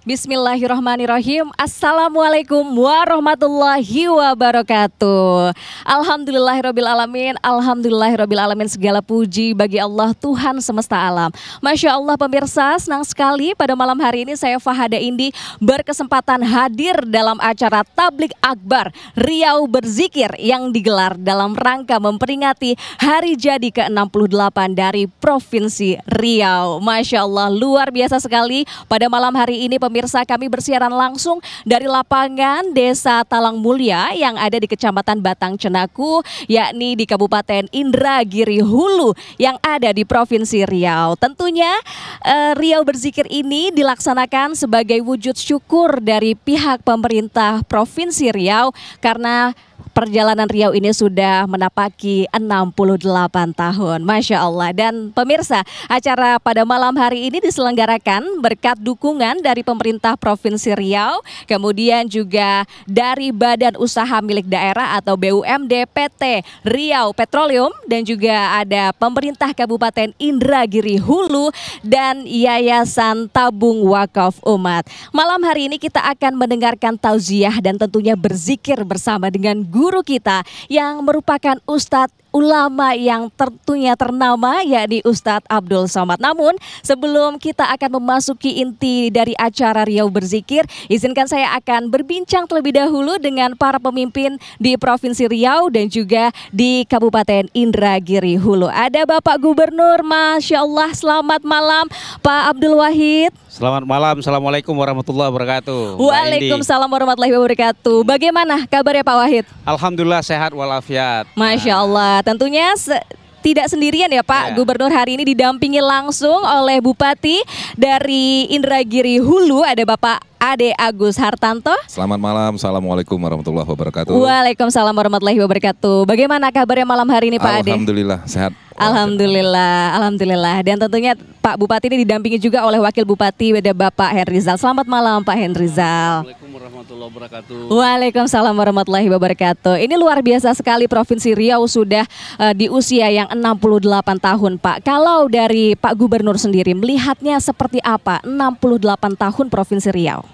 Bismillahirrahmanirrahim. Assalamualaikum warahmatullahi wabarakatuh. Alhamdulillahirrabbilalamin. Alhamdulillahirrabbilalamin. Segala puji bagi Allah Tuhan semesta alam. Masya Allah pemirsa, senang sekali pada malam hari ini saya Fahada Indi berkesempatan hadir dalam acara Tablik Akbar Riau Berzikir yang digelar dalam rangka memperingati hari jadi ke-68 dari Provinsi Riau. Masya Allah luar biasa sekali pada malam hari ini pemirsa, kami bersiaran langsung dari lapangan Desa Talang Mulia yang ada di Kecamatan Batang Cenaku, yakni di Kabupaten Indragiri Hulu yang ada di Provinsi Riau. Tentunya Riau Berzikir ini dilaksanakan sebagai wujud syukur dari pihak pemerintah Provinsi Riau karena perjalanan Riau ini sudah menapaki 68 tahun. Masya Allah. Dan pemirsa, acara pada malam hari ini diselenggarakan berkat dukungan dari pemerintah Provinsi Riau, kemudian juga dari Badan Usaha Milik Daerah atau BUMD PT Riau Petroleum, dan juga ada pemerintah Kabupaten Indragiri Hulu dan Yayasan Tabung Wakaf Umat. Malam hari ini kita akan mendengarkan tauziah dan tentunya berzikir bersama dengan guru kita yang merupakan Ustadz ulama yang tentunya ternama, yakni Ustadz Abdul Somad. Namun sebelum kita akan memasuki inti dari acara Riau Berzikir, izinkan saya akan berbincang terlebih dahulu dengan para pemimpin di Provinsi Riau dan juga di Kabupaten Indragiri Hulu. Ada Bapak Gubernur, Masya Allah, selamat malam Pak Abdul Wahid. Selamat malam, Assalamualaikum warahmatullahi wabarakatuh. Waalaikumsalam warahmatullahi wabarakatuh. Bagaimana kabarnya Pak Wahid? Alhamdulillah sehat walafiat. Masya Allah, tentunya tidak sendirian ya Pak. Gubernur hari ini didampingi langsung oleh Bupati dari Indragiri Hulu, ada Bapak Ade Agus Hartanto. Selamat malam, Assalamualaikum warahmatullahi wabarakatuh. Waalaikumsalam warahmatullahi wabarakatuh. Bagaimana kabarnya malam hari ini Pak Ade? Alhamdulillah sehat. Alhamdulillah, alhamdulillah. Dan tentunya Pak Bupati ini didampingi juga oleh Wakil Bupati, ada Bapak Henrizal. Selamat malam Pak Henrizal. Assalamualaikum warahmatullahi wabarakatuh. Waalaikumsalam warahmatullahi wabarakatuh. Ini luar biasa sekali Provinsi Riau sudah di usia yang 68 tahun Pak. Kalau dari Pak Gubernur sendiri melihatnya seperti apa 68 tahun Provinsi Riau?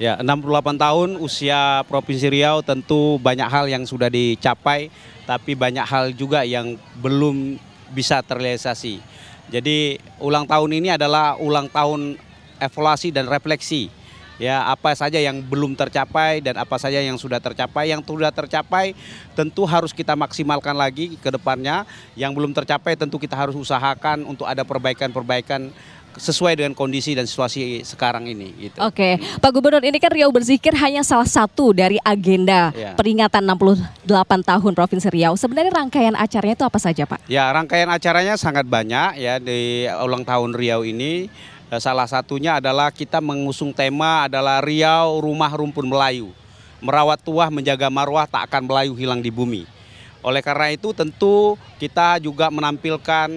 Ya, 68 tahun usia Provinsi Riau, tentu banyak hal yang sudah dicapai, tapi banyak hal juga yang belum bisa terrealisasi. Jadi ulang tahun ini adalah ulang tahun evaluasi dan refleksi. Ya, apa saja yang belum tercapai dan apa saja yang sudah tercapai. Yang sudah tercapai tentu harus kita maksimalkan lagi ke depannya. Yang belum tercapai tentu kita harus usahakan untuk ada perbaikan-perbaikan sesuai dengan kondisi dan situasi sekarang ini. Gitu. Oke, Pak Gubernur, ini kan Riau Berzikir hanya salah satu dari agenda peringatan 68 tahun Provinsi Riau. Sebenarnya rangkaian acaranya itu apa saja Pak? Ya, rangkaian acaranya sangat banyak ya di ulang tahun Riau ini. Salah satunya adalah kita mengusung tema adalah Riau Rumah Rumpun Melayu. Merawat tuah, menjaga marwah, tak akan Melayu hilang di bumi. Oleh karena itu tentu kita juga menampilkan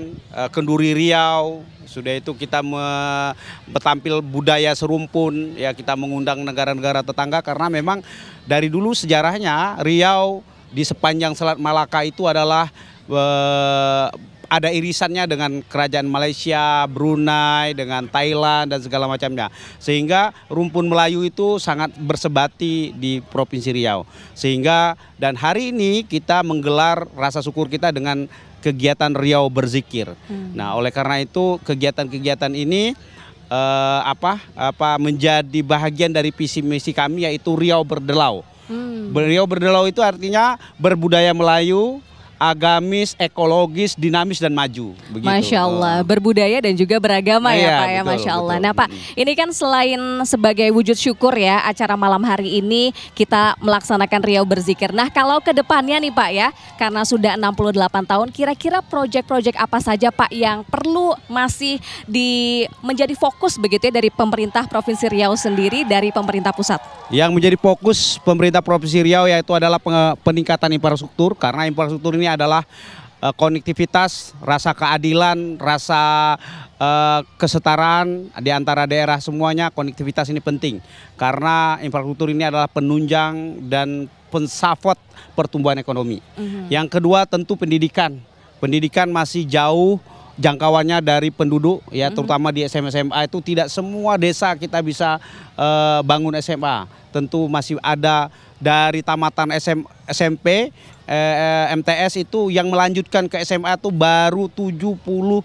kenduri Riau. Sudah itu kita tampil budaya serumpun, ya kita mengundang negara-negara tetangga karena memang dari dulu sejarahnya Riau di sepanjang Selat Malaka itu adalah ada irisannya dengan kerajaan Malaysia, Brunei, dengan Thailand dan segala macamnya. Sehingga rumpun Melayu itu sangat bersebati di Provinsi Riau. Sehingga dan hari ini kita menggelar rasa syukur kita dengan kegiatan Riau Berzikir. Nah, oleh karena itu kegiatan-kegiatan ini menjadi bagian dari visi misi kami, yaitu Riau Berdelau. Riau Berdelau itu artinya berbudaya Melayu, agamis, ekologis, dinamis dan maju. Begitu. Masya Allah, berbudaya dan juga beragama ya Pak ya, betul, Masya Allah. Betul. Nah Pak, ini kan selain sebagai wujud syukur ya, acara malam hari ini kita melaksanakan Riau Berzikir. Nah kalau ke depannya nih Pak ya, karena sudah 68 tahun, kira-kira proyek-proyek apa saja Pak yang perlu masih menjadi fokus begitu ya dari pemerintah Provinsi Riau sendiri, dari pemerintah pusat? Yang menjadi fokus pemerintah Provinsi Riau yaitu adalah peningkatan infrastruktur, karena infrastruktur ini adalah konektivitas, rasa keadilan, rasa kesetaraan di antara daerah semuanya. Konektivitas ini penting karena infrastruktur ini adalah penunjang dan pensafot pertumbuhan ekonomi. Yang kedua tentu pendidikan. Pendidikan masih jauh jangkauannya dari penduduk ya, terutama di SMA itu tidak semua desa kita bisa bangun SMA. Tentu masih ada dari tamatan SMP, MTS itu yang melanjutkan ke SMA itu baru 79%.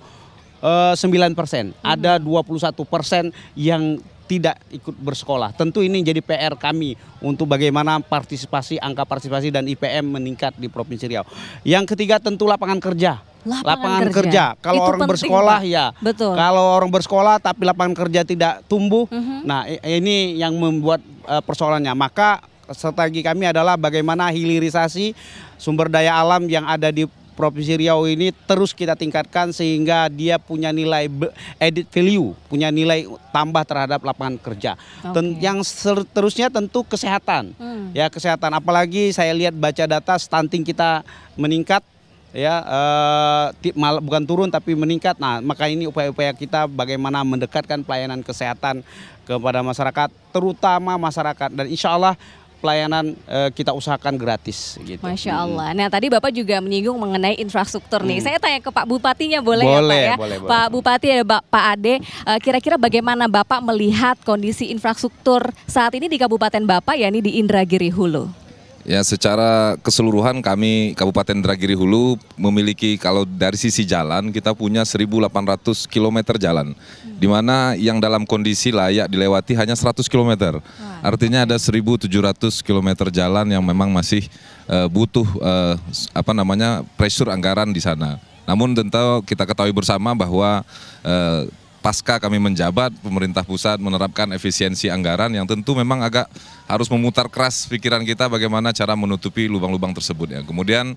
Ada 21% yang tidak ikut bersekolah. Tentu ini jadi PR kami untuk bagaimana angka partisipasi dan IPM meningkat di Provinsi Riau. Yang ketiga tentu lapangan kerja. Lapangan kerja. Kalau orang penting, bersekolah Pak. Ya, betul. Kalau orang bersekolah tapi lapangan kerja tidak tumbuh, nah ini yang membuat persoalannya. Maka strategi kami adalah bagaimana hilirisasi sumber daya alam yang ada di Provinsi Riau ini terus kita tingkatkan sehingga dia punya nilai added value, punya nilai tambah terhadap lapangan kerja. Yang seterusnya tentu kesehatan, ya kesehatan. Apalagi saya lihat baca data stunting kita meningkat. Ya, bukan turun tapi meningkat. Nah, maka ini upaya-upaya kita bagaimana mendekatkan pelayanan kesehatan kepada masyarakat, terutama masyarakat, dan insya Allah pelayanan kita usahakan gratis gitu. Masya Allah. Nah, tadi Bapak juga menyinggung mengenai infrastruktur nih. Saya tanya ke Pak Bupatinya boleh ya Pak ya? Boleh. Pak Bupati ada Pak Ade, kira-kira bagaimana Bapak melihat kondisi infrastruktur saat ini di Kabupaten Bapak, yakni di Indragiri Hulu? Ya, secara keseluruhan kami Kabupaten Indragiri Hulu memiliki, kalau dari sisi jalan kita punya 1.800 km jalan, di mana yang dalam kondisi layak dilewati hanya 100 km. Artinya ada 1.700 km jalan yang memang masih butuh pressure anggaran di sana. Namun tentu kita ketahui bersama bahwa pasca kami menjabat, pemerintah pusat menerapkan efisiensi anggaran yang tentu memang agak harus memutar keras pikiran kita bagaimana cara menutupi lubang-lubang tersebut ya. Kemudian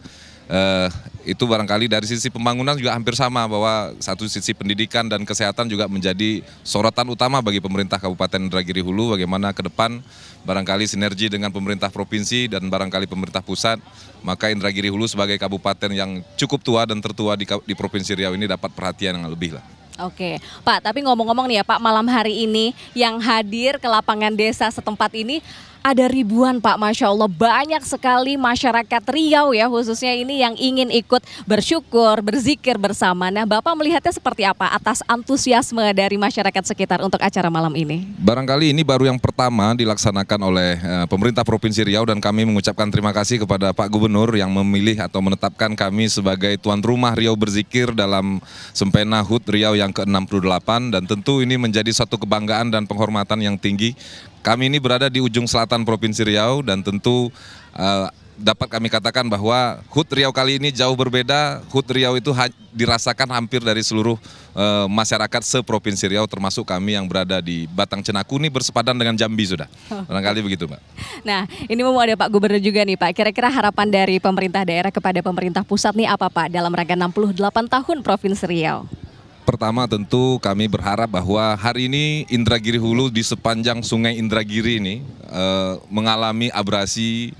itu barangkali dari sisi pembangunan juga hampir sama, bahwa satu sisi pendidikan dan kesehatan juga menjadi sorotan utama bagi pemerintah Kabupaten Indragiri Hulu, bagaimana ke depan barangkali sinergi dengan pemerintah provinsi dan barangkali pemerintah pusat, maka Indragiri Hulu sebagai kabupaten yang cukup tua dan tertua di Provinsi Riau ini dapat perhatian yang lebih lah. Oke, Pak, tapi ngomong-ngomong nih ya Pak, malam hari ini yang hadir ke lapangan desa setempat ini ada ribuan Pak, Masya Allah, banyak sekali masyarakat Riau ya khususnya ini yang ingin ikut bersyukur, berzikir bersama. Nah, Bapak melihatnya seperti apa atas antusiasme dari masyarakat sekitar untuk acara malam ini? Barangkali ini baru yang pertama dilaksanakan oleh pemerintah Provinsi Riau, dan kami mengucapkan terima kasih kepada Pak Gubernur yang memilih atau menetapkan kami sebagai tuan rumah Riau Berzikir dalam Sempena HUT Riau yang ke-68, dan tentu ini menjadi satu kebanggaan dan penghormatan yang tinggi. Kami ini berada di ujung selatan Provinsi Riau, dan tentu dapat kami katakan bahwa HUT Riau kali ini jauh berbeda. HUT Riau itu dirasakan hampir dari seluruh masyarakat se-Provinsi Riau, termasuk kami yang berada di Batang Cenaku ini bersepadan dengan Jambi sudah. Barangkali begitu, Mbak. Nah, ini mau ada Pak Gubernur juga nih Pak. Kira-kira harapan dari pemerintah daerah kepada pemerintah pusat nih apa Pak dalam rangka 68 tahun Provinsi Riau? Pertama tentu kami berharap bahwa hari ini Indragiri Hulu di sepanjang sungai Indragiri ini mengalami abrasi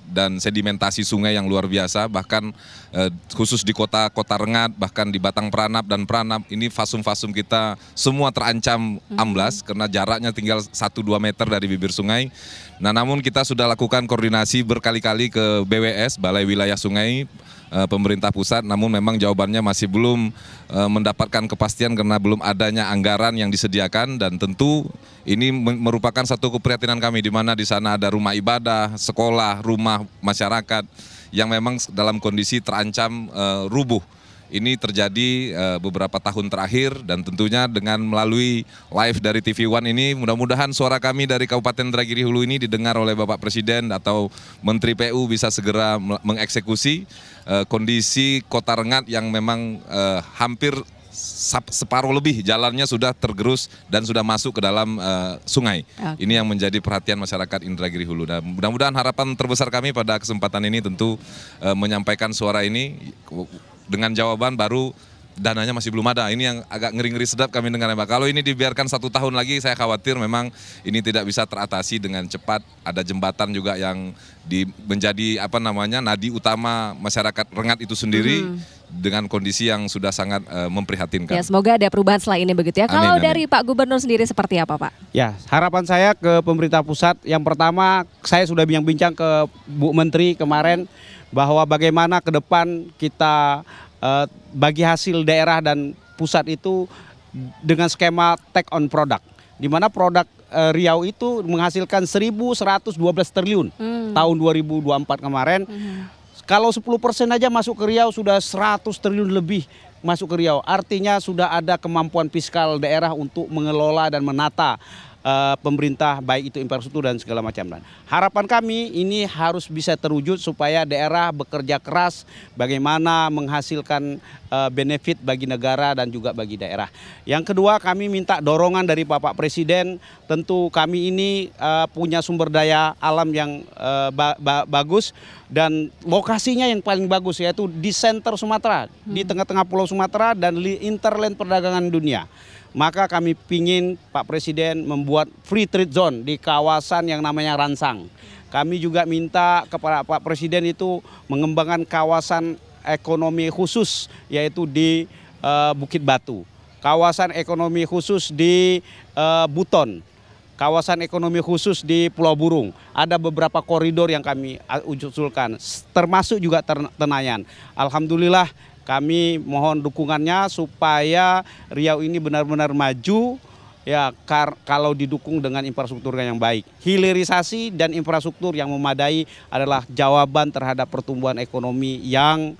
dan sedimentasi sungai yang luar biasa, bahkan khusus di kota Rengat, bahkan di Batang Peranap dan Peranap ini fasum-fasum kita semua terancam amblas karena jaraknya tinggal 1-2 meter dari bibir sungai. Nah, namun kita sudah lakukan koordinasi berkali-kali ke BWS, Balai Wilayah Sungai, pemerintah pusat, namun memang jawabannya masih belum mendapatkan kepastian karena belum adanya anggaran yang disediakan, dan tentu ini merupakan satu keprihatinan kami di mana di sana ada rumah ibadah, sekolah, rumah masyarakat yang memang dalam kondisi terancam rubuh. Ini terjadi beberapa tahun terakhir, dan tentunya dengan melalui live dari TV One ini mudah-mudahan suara kami dari Kabupaten Indragiri Hulu ini didengar oleh Bapak Presiden atau Menteri PU bisa segera mengeksekusi kondisi Kota Rengat yang memang hampir separuh lebih jalannya sudah tergerus dan sudah masuk ke dalam sungai. Ini yang menjadi perhatian masyarakat Indragiri Hulu. Dan mudah-mudahan harapan terbesar kami pada kesempatan ini tentu menyampaikan suara ini dengan jawaban baru dananya masih belum ada. Ini yang agak ngeri-ngeri sedap kami dengar, Pak. Kalau ini dibiarkan 1 tahun lagi, saya khawatir memang ini tidak bisa teratasi dengan cepat. Ada jembatan juga yang menjadi nadi utama masyarakat Rengat itu sendiri dengan kondisi yang sudah sangat memprihatinkan. Ya, semoga ada perubahan setelah ini begitu ya. Amin, kalau dari Pak Gubernur sendiri seperti apa, Pak? Ya, harapan saya ke pemerintah pusat, yang pertama saya sudah bincang-bincang ke Bu Menteri kemarin bahwa bagaimana ke depan kita bagi hasil daerah dan pusat itu dengan skema take on product, di mana produk Riau itu menghasilkan 1.112 triliun tahun 2024 kemarin. Kalau 10% aja masuk ke Riau sudah 100 triliun lebih masuk ke Riau. Artinya sudah ada kemampuan fiskal daerah untuk mengelola dan menata pemerintah, baik itu infrastruktur dan segala macam. Dan harapan kami ini harus bisa terwujud supaya daerah bekerja keras bagaimana menghasilkan benefit bagi negara dan juga bagi daerah. Yang kedua, kami minta dorongan dari Bapak Presiden. Tentu kami ini punya sumber daya alam yang bagus dan lokasinya yang paling bagus, yaitu di center Sumatera, di tengah-tengah pulau Sumatera dan hinterland perdagangan dunia. Maka kami pingin Pak Presiden membuat free trade zone di kawasan yang namanya Ransang. Kami juga minta kepada Pak Presiden itu mengembangkan kawasan ekonomi khusus, yaitu di Bukit Batu, kawasan ekonomi khusus di Buton, kawasan ekonomi khusus di Pulau Burung. Ada beberapa koridor yang kami usulkan, termasuk juga Tenayan. Alhamdulillah, kami mohon dukungannya supaya Riau ini benar-benar maju, ya kalau didukung dengan infrastruktur yang baik. Hilirisasi dan infrastruktur yang memadai adalah jawaban terhadap pertumbuhan ekonomi yang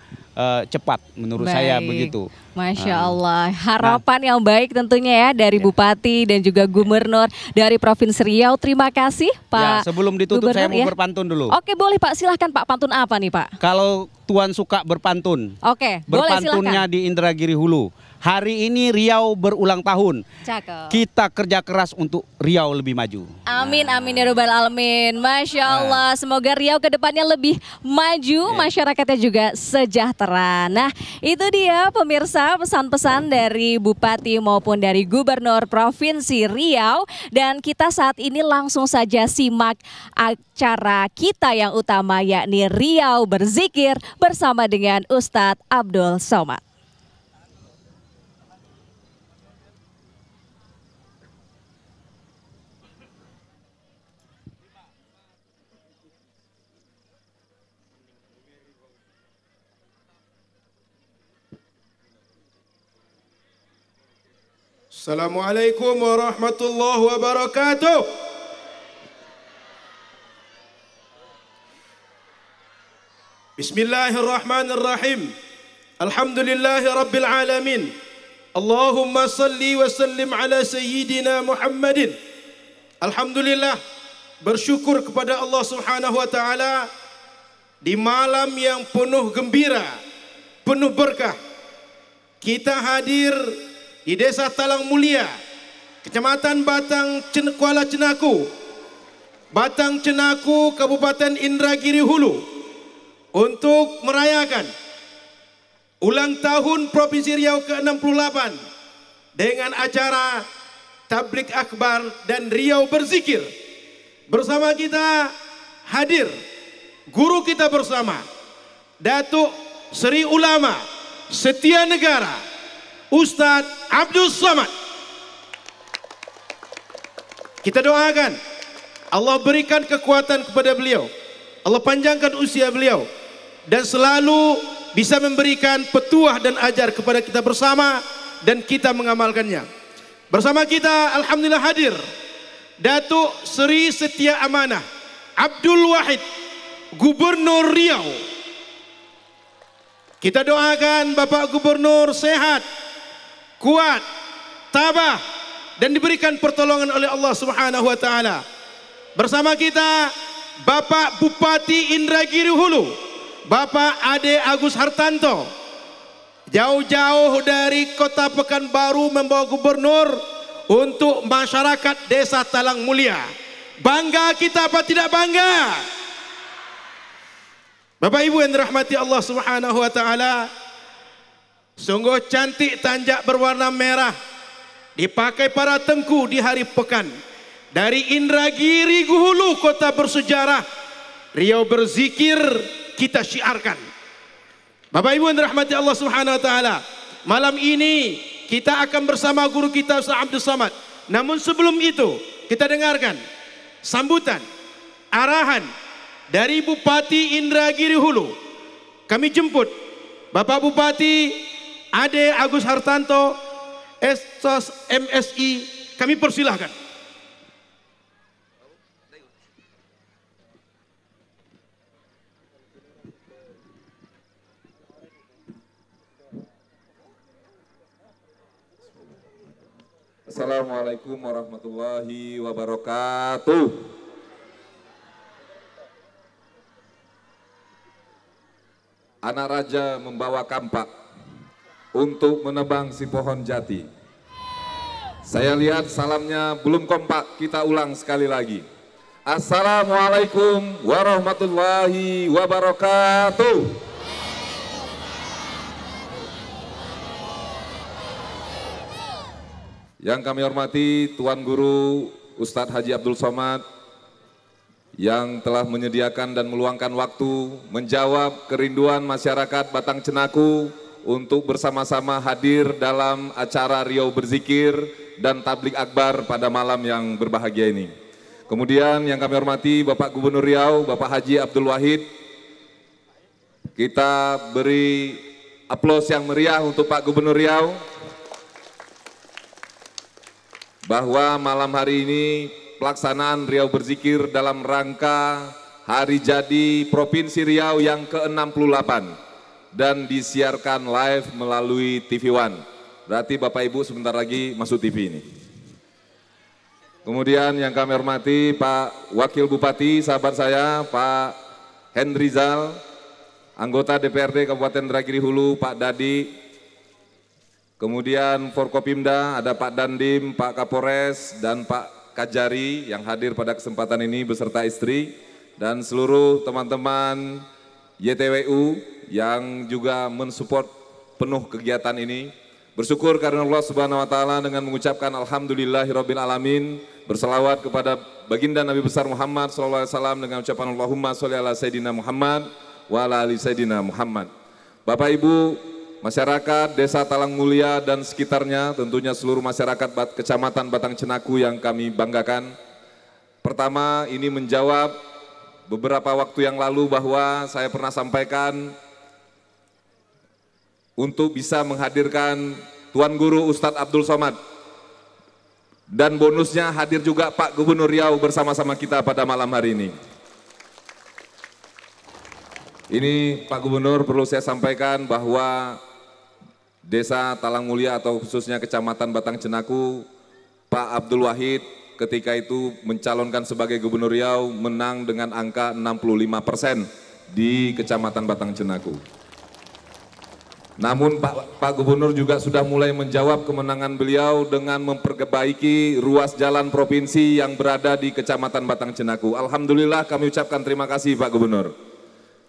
cepat, menurut saya begitu. Masya Allah, harapan yang baik tentunya ya dari Bupati dan juga Gubernur dari Provinsi Riau. Terima kasih Pak. Ya, sebelum ditutup Gubernur, saya mau berpantun dulu. Oke, boleh Pak, silahkan Pak. Pantun apa nih Pak? Kalau Tuan suka berpantun, oke, berpantunnya boleh, di Indragiri Hulu. Hari ini Riau berulang tahun. Cakep. Kita kerja keras untuk Riau lebih maju. Amin, amin ya Rabbal Alamin. Masya Allah, semoga Riau ke depannya lebih maju, masyarakatnya juga sejahtera. Nah, itu dia pemirsa pesan-pesan dari Bupati maupun dari Gubernur Provinsi Riau. Dan kita saat ini langsung saja simak acara kita yang utama, yakni Riau Berzikir bersama dengan Ustadz Abdul Somad. Assalamualaikum warahmatullahi wabarakatuh. Bismillahirrahmanirrahim. Alhamdulillahi rabbil alamin. Allahumma salli wa sallim ala sayyidina Muhammadin. Alhamdulillah, bersyukur kepada Allah Subhanahu wa taala di malam yang penuh gembira, penuh berkah. Kita hadir di Desa Talang Mulia, Kecamatan Batang Kuala Cenaku, Batang Cenaku, Kabupaten Indragiri Hulu, untuk merayakan ulang tahun Provinsi Riau ke-68 dengan acara Tablik Akbar dan Riau Berzikir. Bersama kita hadir guru kita bersama, Datuk Seri Ulama Setia Negara Ustadz Abdul Somad. Kita doakan Allah berikan kekuatan kepada beliau, Allah panjangkan usia beliau, dan selalu bisa memberikan petuah dan ajar kepada kita bersama dan kita mengamalkannya. Bersama kita alhamdulillah hadir Datuk Seri Setia Amanah Abdul Wahid, Gubernur Riau. Kita doakan Bapak Gubernur sehat, kuat, tabah, dan diberikan pertolongan oleh Allah Subhanahu wa taala. Bersama kita Bapak Bupati Indragiri Hulu, Bapak Ade Agus Hartanto. Jauh-jauh dari Kota Pekanbaru membawa gubernur untuk masyarakat Desa Talang Mulia. Bangga kita apa tidak bangga? Bapak Ibu yang dirahmati Allah Subhanahu wa taala, sungguh cantik tanjak berwarna merah dipakai para tengku di hari pekan. Dari Indragiri Hulu, kota bersejarah, Riau Berzikir kita syiarkan. Bapak Ibu yang dirahmati Allah Subhanahu wa taala, malam ini kita akan bersama guru kita Ustaz Abdul Somad. Namun sebelum itu kita dengarkan sambutan arahan dari Bupati Indragiri Hulu. Kami jemput Bapak Bupati Ade Agus Hartanto, Estos MSI, kami persilahkan. Assalamualaikum warahmatullahi wabarakatuh. Anak raja membawa kampak untuk menebang si pohon jati. Saya lihat salamnya belum kompak, kita ulang sekali lagi. Assalamualaikum warahmatullahi wabarakatuh. Yang kami hormati Tuan Guru Ustadz Haji Abdul Somad yang telah menyediakan dan meluangkan waktu menjawab kerinduan masyarakat Batang Cenaku untuk bersama-sama hadir dalam acara Riau Berzikir dan Tablik Akbar pada malam yang berbahagia ini. Kemudian yang kami hormati Bapak Gubernur Riau, Bapak Haji Abdul Wahid. Kita beri aplaus yang meriah untuk Pak Gubernur Riau, bahwa malam hari ini pelaksanaan Riau Berzikir dalam rangka Hari Jadi Provinsi Riau yang ke-68 dan disiarkan live melalui TV One. Berarti Bapak Ibu sebentar lagi masuk TV ini. Kemudian yang kami hormati Pak Wakil Bupati, sahabat saya Pak Hendrizal, anggota DPRD Kabupaten Indragiri Hulu Pak Dadi. Kemudian Forkopimda ada Pak Dandim, Pak Kapolres, dan Pak Kajari yang hadir pada kesempatan ini beserta istri dan seluruh teman-teman YTWU yang juga mensupport penuh kegiatan ini. Bersyukur karena Allah Subhanahu wa taala dengan mengucapkan alhamdulillahirabbil alamin, berselawat kepada baginda Nabi besar Muhammad sallallahu alaihi wasallam dengan ucapan Allahumma sholli ala sayidina Muhammad wa ala ali sayidina Muhammad. Bapak Ibu, masyarakat Desa Talang Mulia dan sekitarnya, tentunya seluruh masyarakat Kecamatan Batang Cenaku yang kami banggakan. Pertama, ini menjawab beberapa waktu yang lalu bahwa saya pernah sampaikan untuk bisa menghadirkan Tuan Guru Ustadz Abdul Somad. Dan bonusnya hadir juga Pak Gubernur Riau bersama-sama kita pada malam hari ini. Ini Pak Gubernur perlu saya sampaikan bahwa Desa Talang Mulia atau khususnya Kecamatan Batang Cenaku, Pak Abdul Wahid ketika itu mencalonkan sebagai Gubernur Riau menang dengan angka 65% di Kecamatan Batang Cenaku. Namun Pak Gubernur juga sudah mulai menjawab kemenangan beliau dengan memperbaiki ruas jalan provinsi yang berada di Kecamatan Batang Cenaku. Alhamdulillah kami ucapkan terima kasih Pak Gubernur.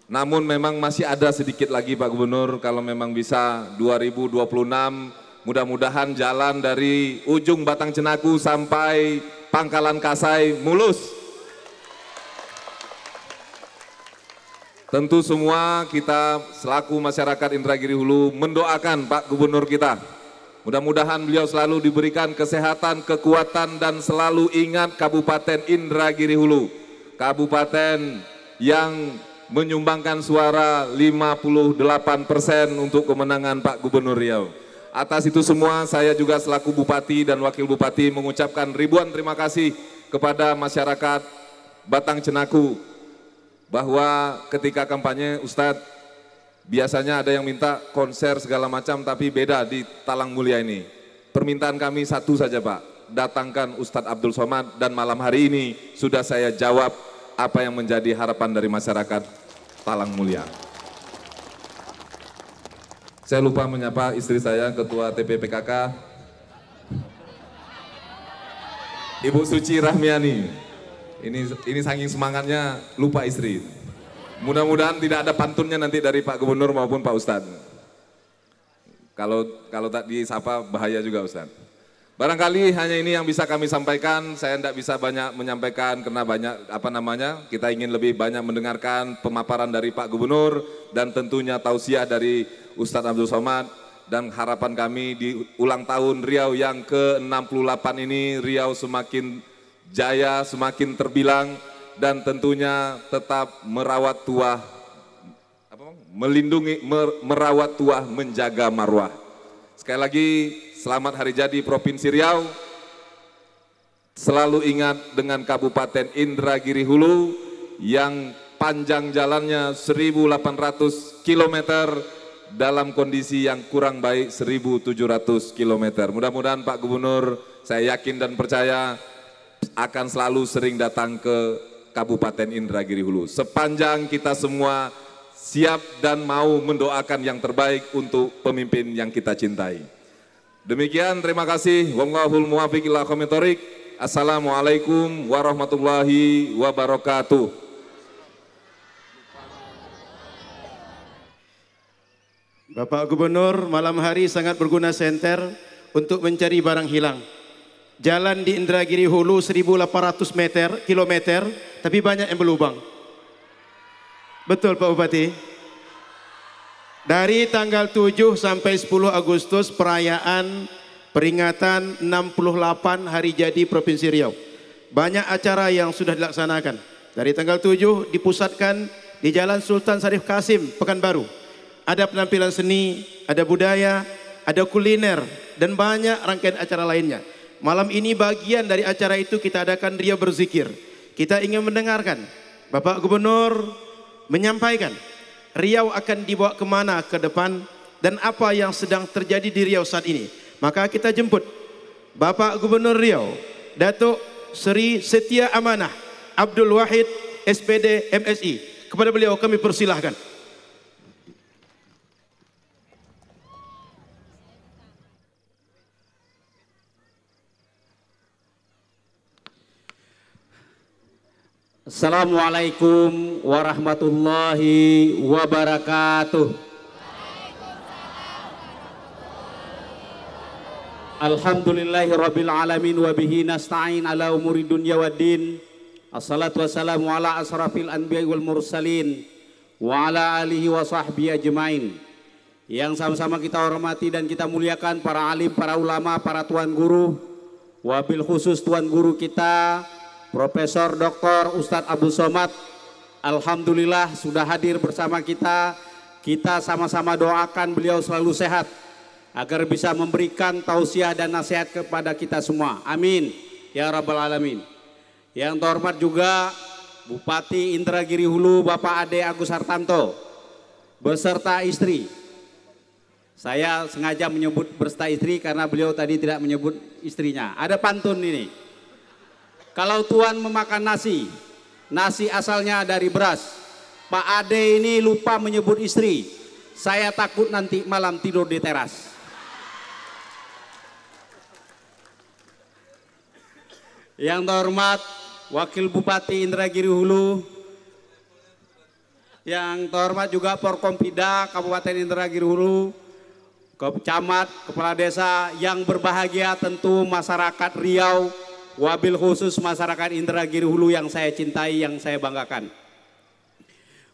Namun memang masih ada sedikit lagi Pak Gubernur, kalau memang bisa 2026 mudah-mudahan jalan dari ujung Batang Cenaku sampai Pangkalan Kasai mulus. Tentu semua kita selaku masyarakat Indragiri Hulu mendoakan Pak Gubernur kita. Mudah-mudahan beliau selalu diberikan kesehatan, kekuatan dan selalu ingat Kabupaten Indragiri Hulu. Kabupaten yang menyumbangkan suara 58% untuk kemenangan Pak Gubernur Riau. Atas itu semua saya juga selaku Bupati dan Wakil Bupati mengucapkan ribuan terima kasih kepada masyarakat Batang Cenaku, bahwa ketika kampanye Ustadz biasanya ada yang minta konser segala macam, tapi beda di Talang Mulia ini. Permintaan kami satu saja Pak, datangkan Ustadz Abdul Somad, dan malam hari ini sudah saya jawab apa yang menjadi harapan dari masyarakat Talang Mulia. Saya lupa menyapa istri saya, Ketua TPPKK, Ibu Suci Rahmiani. Ini saking semangatnya lupa istri. Mudah-mudahan tidak ada pantunnya nanti dari Pak Gubernur maupun Pak Ustadz. Kalau tak disapa bahaya juga Ustadz. Barangkali hanya ini yang bisa kami sampaikan. Saya tidak bisa banyak menyampaikan karena banyak kita ingin lebih banyak mendengarkan pemaparan dari Pak Gubernur dan tentunya tausiah dari Ustadz Abdul Somad. Dan harapan kami di ulang tahun Riau yang ke-68 ini, Riau semakin jaya, semakin terbilang, dan tentunya tetap merawat tuah melindungi, merawat tuah, menjaga marwah. Sekali lagi, selamat Hari Jadi Provinsi Riau. Selalu ingat dengan Kabupaten Indragiri Hulu yang panjang jalannya 1.800 km dalam kondisi yang kurang baik 1.700 km. Mudah-mudahan Pak Gubernur, saya yakin dan percaya akan selalu sering datang ke Kabupaten Indragiri Hulu. Sepanjang kita semua siap dan mau mendoakan yang terbaik untuk pemimpin yang kita cintai. Demikian, terima kasih. Wallahul muwaffiq ila aqwamit thoriq. Assalamualaikum warahmatullahi wabarakatuh. Bapak Gubernur, malam hari sangat berguna senter untuk mencari barang hilang. Jalan di Indragiri Hulu 1.800 kilometer, tapi banyak yang berlubang. Betul Pak Bupati? Dari tanggal 7 sampai 10 Agustus perayaan peringatan 68 Hari Jadi Provinsi Riau. Banyak acara yang sudah dilaksanakan. Dari tanggal 7 dipusatkan di Jalan Sultan Syarif Kasim, Pekanbaru. Ada penampilan seni, ada budaya, ada kuliner, dan banyak rangkaian acara lainnya. Malam ini bagian dari acara itu kita adakan Riau Berzikir. Kita ingin mendengarkan Bapak Gubernur menyampaikan Riau akan dibawa kemana ke depan dan apa yang sedang terjadi di Riau saat ini. Maka kita jemput Bapak Gubernur Riau, Datuk Seri Setia Amanah Abdul Wahid SPD MSI. Kepada beliau kami persilahkan. Assalamualaikum warahmatullahi wabarakatuh. Alhamdulillahi rabbil alamin wa bihi nasta'in ala umuri dunya waddin. Assalatu wassalamu ala asrafil anbiya wal mursalin wa ala alihi wa sahbihi ajmain. Yang sama-sama kita hormati dan kita muliakan para alim, para ulama, para tuan guru, wabil khusus tuan guru kita Profesor Dr. Ustadz Abdul Somad. Alhamdulillah sudah hadir bersama kita. Kita sama-sama doakan beliau selalu sehat agar bisa memberikan tausiah dan nasihat kepada kita semua. Amin ya rabbal alamin. Yang terhormat juga Bupati Indragiri Hulu Bapak Ade Agus Hartanto beserta istri. Saya sengaja menyebut beserta istri karena beliau tadi tidak menyebut istrinya. Ada pantun ini. Kalau tuan memakan nasi, nasi asalnya dari beras. Pak Ade ini lupa menyebut istri. Saya takut nanti malam tidur di teras. Yang terhormat Wakil Bupati Indragiri Hulu, yang terhormat juga Forkompida Kabupaten Indragiri Hulu, Camat, Kepala Desa, yang berbahagia tentu masyarakat Riau, wabil khusus masyarakat Indragiri Hulu yang saya cintai, yang saya banggakan.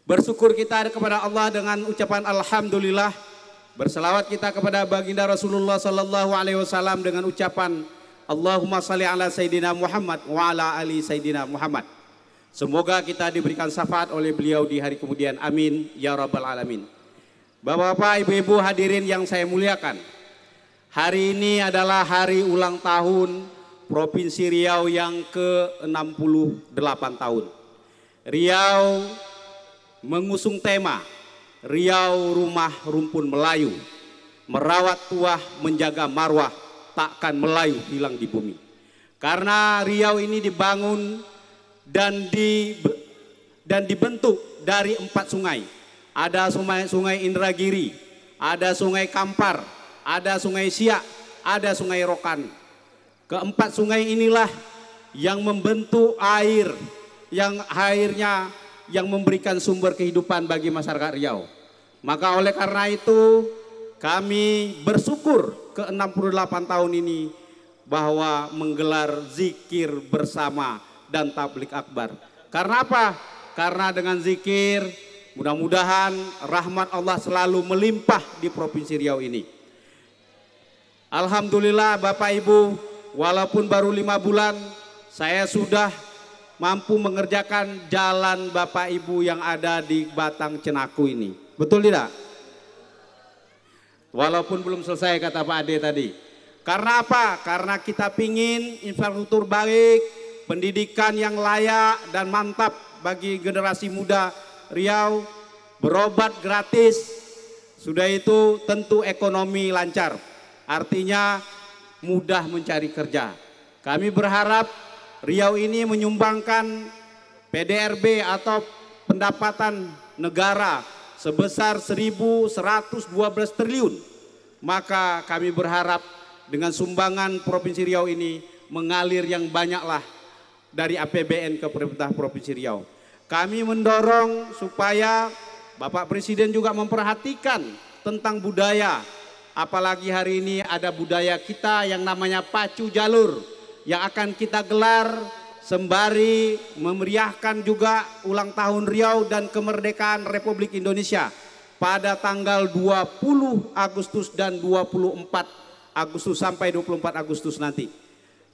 Bersyukur kita kepada Allah dengan ucapan Alhamdulillah. Berselawat kita kepada baginda Rasulullah Sallallahu Alaihi Wasallam dengan ucapan Allahumma salli ala Sayyidina Muhammad wa ala ali Sayyidina Muhammad. Semoga kita diberikan syafaat oleh beliau di hari kemudian. Amin ya rabbal alamin. Bapak-bapak, ibu-ibu hadirin yang saya muliakan, hari ini adalah hari ulang tahun Provinsi Riau yang ke-68 tahun. Riau mengusung tema Riau Rumah Rumpun Melayu, merawat tuah, menjaga marwah, takkan Melayu hilang di bumi. Karena Riau ini dibangun dan dibentuk dari 4 sungai. Ada sungai Indragiri, ada sungai Kampar, ada sungai Siak, ada sungai Rokan. Keempat sungai inilah yang membentuk air, yang airnya yang memberikan sumber kehidupan bagi masyarakat Riau. Maka oleh karena itu kami bersyukur ke-68 tahun ini bahwa menggelar zikir bersama dan tablik akbar. Karena apa? Karena dengan zikir mudah-mudahan rahmat Allah selalu melimpah di Provinsi Riau ini. Alhamdulillah Bapak Ibu, walaupun baru 5 bulan saya sudah mampu mengerjakan jalan Bapak Ibu yang ada di Batang Cenaku ini. Betul tidak? Walaupun belum selesai kata Pak Ade tadi. Karena apa? Karena kita pingin infrastruktur baik, pendidikan yang layak dan mantap bagi generasi muda Riau, berobat gratis, sudah itu tentu ekonomi lancar. Artinya mudah mencari kerja. Kami berharap Riau ini menyumbangkan PDRB atau pendapatan negara sebesar 1.112 triliun. Maka kami berharap dengan sumbangan Provinsi Riau ini mengalir yang banyaklah dari APBN ke pemerintah Provinsi Riau. Kami mendorong supaya Bapak Presiden juga memperhatikan tentang budaya. Apalagi hari ini ada budaya kita yang namanya pacu jalur yang akan kita gelar sembari memeriahkan juga ulang tahun Riau dan kemerdekaan Republik Indonesia pada tanggal 20 Agustus dan 24 Agustus sampai 24 Agustus nanti.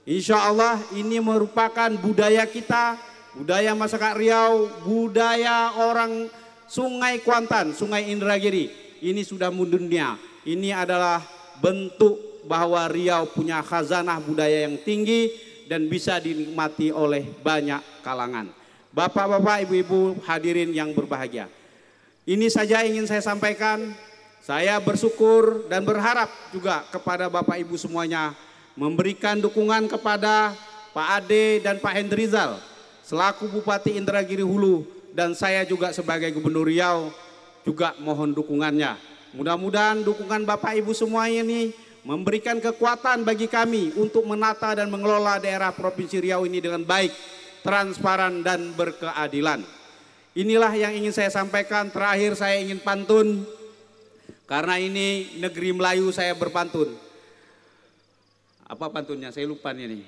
Insya Allah ini merupakan budaya kita, budaya masyarakat Riau, budaya orang Sungai Kuantan, Sungai Indragiri. Ini sudah mendunia. Ini adalah bentuk bahwa Riau punya khazanah budaya yang tinggi dan bisa dinikmati oleh banyak kalangan. Bapak-bapak, ibu-ibu hadirin yang berbahagia. Ini saja ingin saya sampaikan. Saya bersyukur dan berharap juga kepada Bapak Ibu semuanya memberikan dukungan kepada Pak Ade dan Pak Hendrizal selaku Bupati Indragiri Hulu, dan saya juga sebagai Gubernur Riau juga mohon dukungannya. Mudah-mudahan dukungan Bapak Ibu semua ini memberikan kekuatan bagi kami untuk menata dan mengelola daerah Provinsi Riau ini dengan baik, transparan dan berkeadilan. Inilah yang ingin saya sampaikan. Terakhir saya ingin pantun, karena ini negeri Melayu saya berpantun. Apa pantunnya? Saya lupa nih.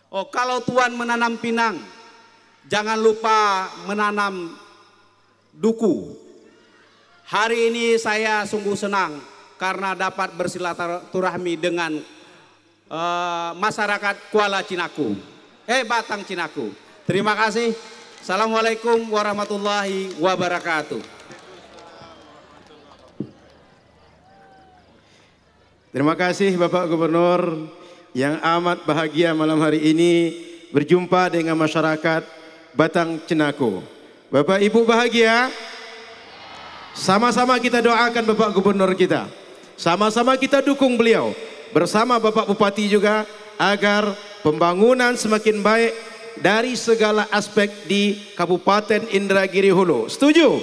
Oh, kalau Tuhan menanam pinang, jangan lupa menanam duku. Hari ini saya sungguh senang karena dapat bersilaturahmi dengan masyarakat Kuala Cinaku, Batang Cinaku. Terima kasih. Assalamualaikum warahmatullahi wabarakatuh. Terima kasih Bapak Gubernur yang amat bahagia malam hari ini berjumpa dengan masyarakat Batang Cinaku. Bapak Ibu bahagia? Sama-sama kita doakan Bapak Gubernur kita. Sama-sama kita dukung beliau bersama Bapak Bupati juga agar pembangunan semakin baik dari segala aspek di Kabupaten Indragiri Hulu. Setuju?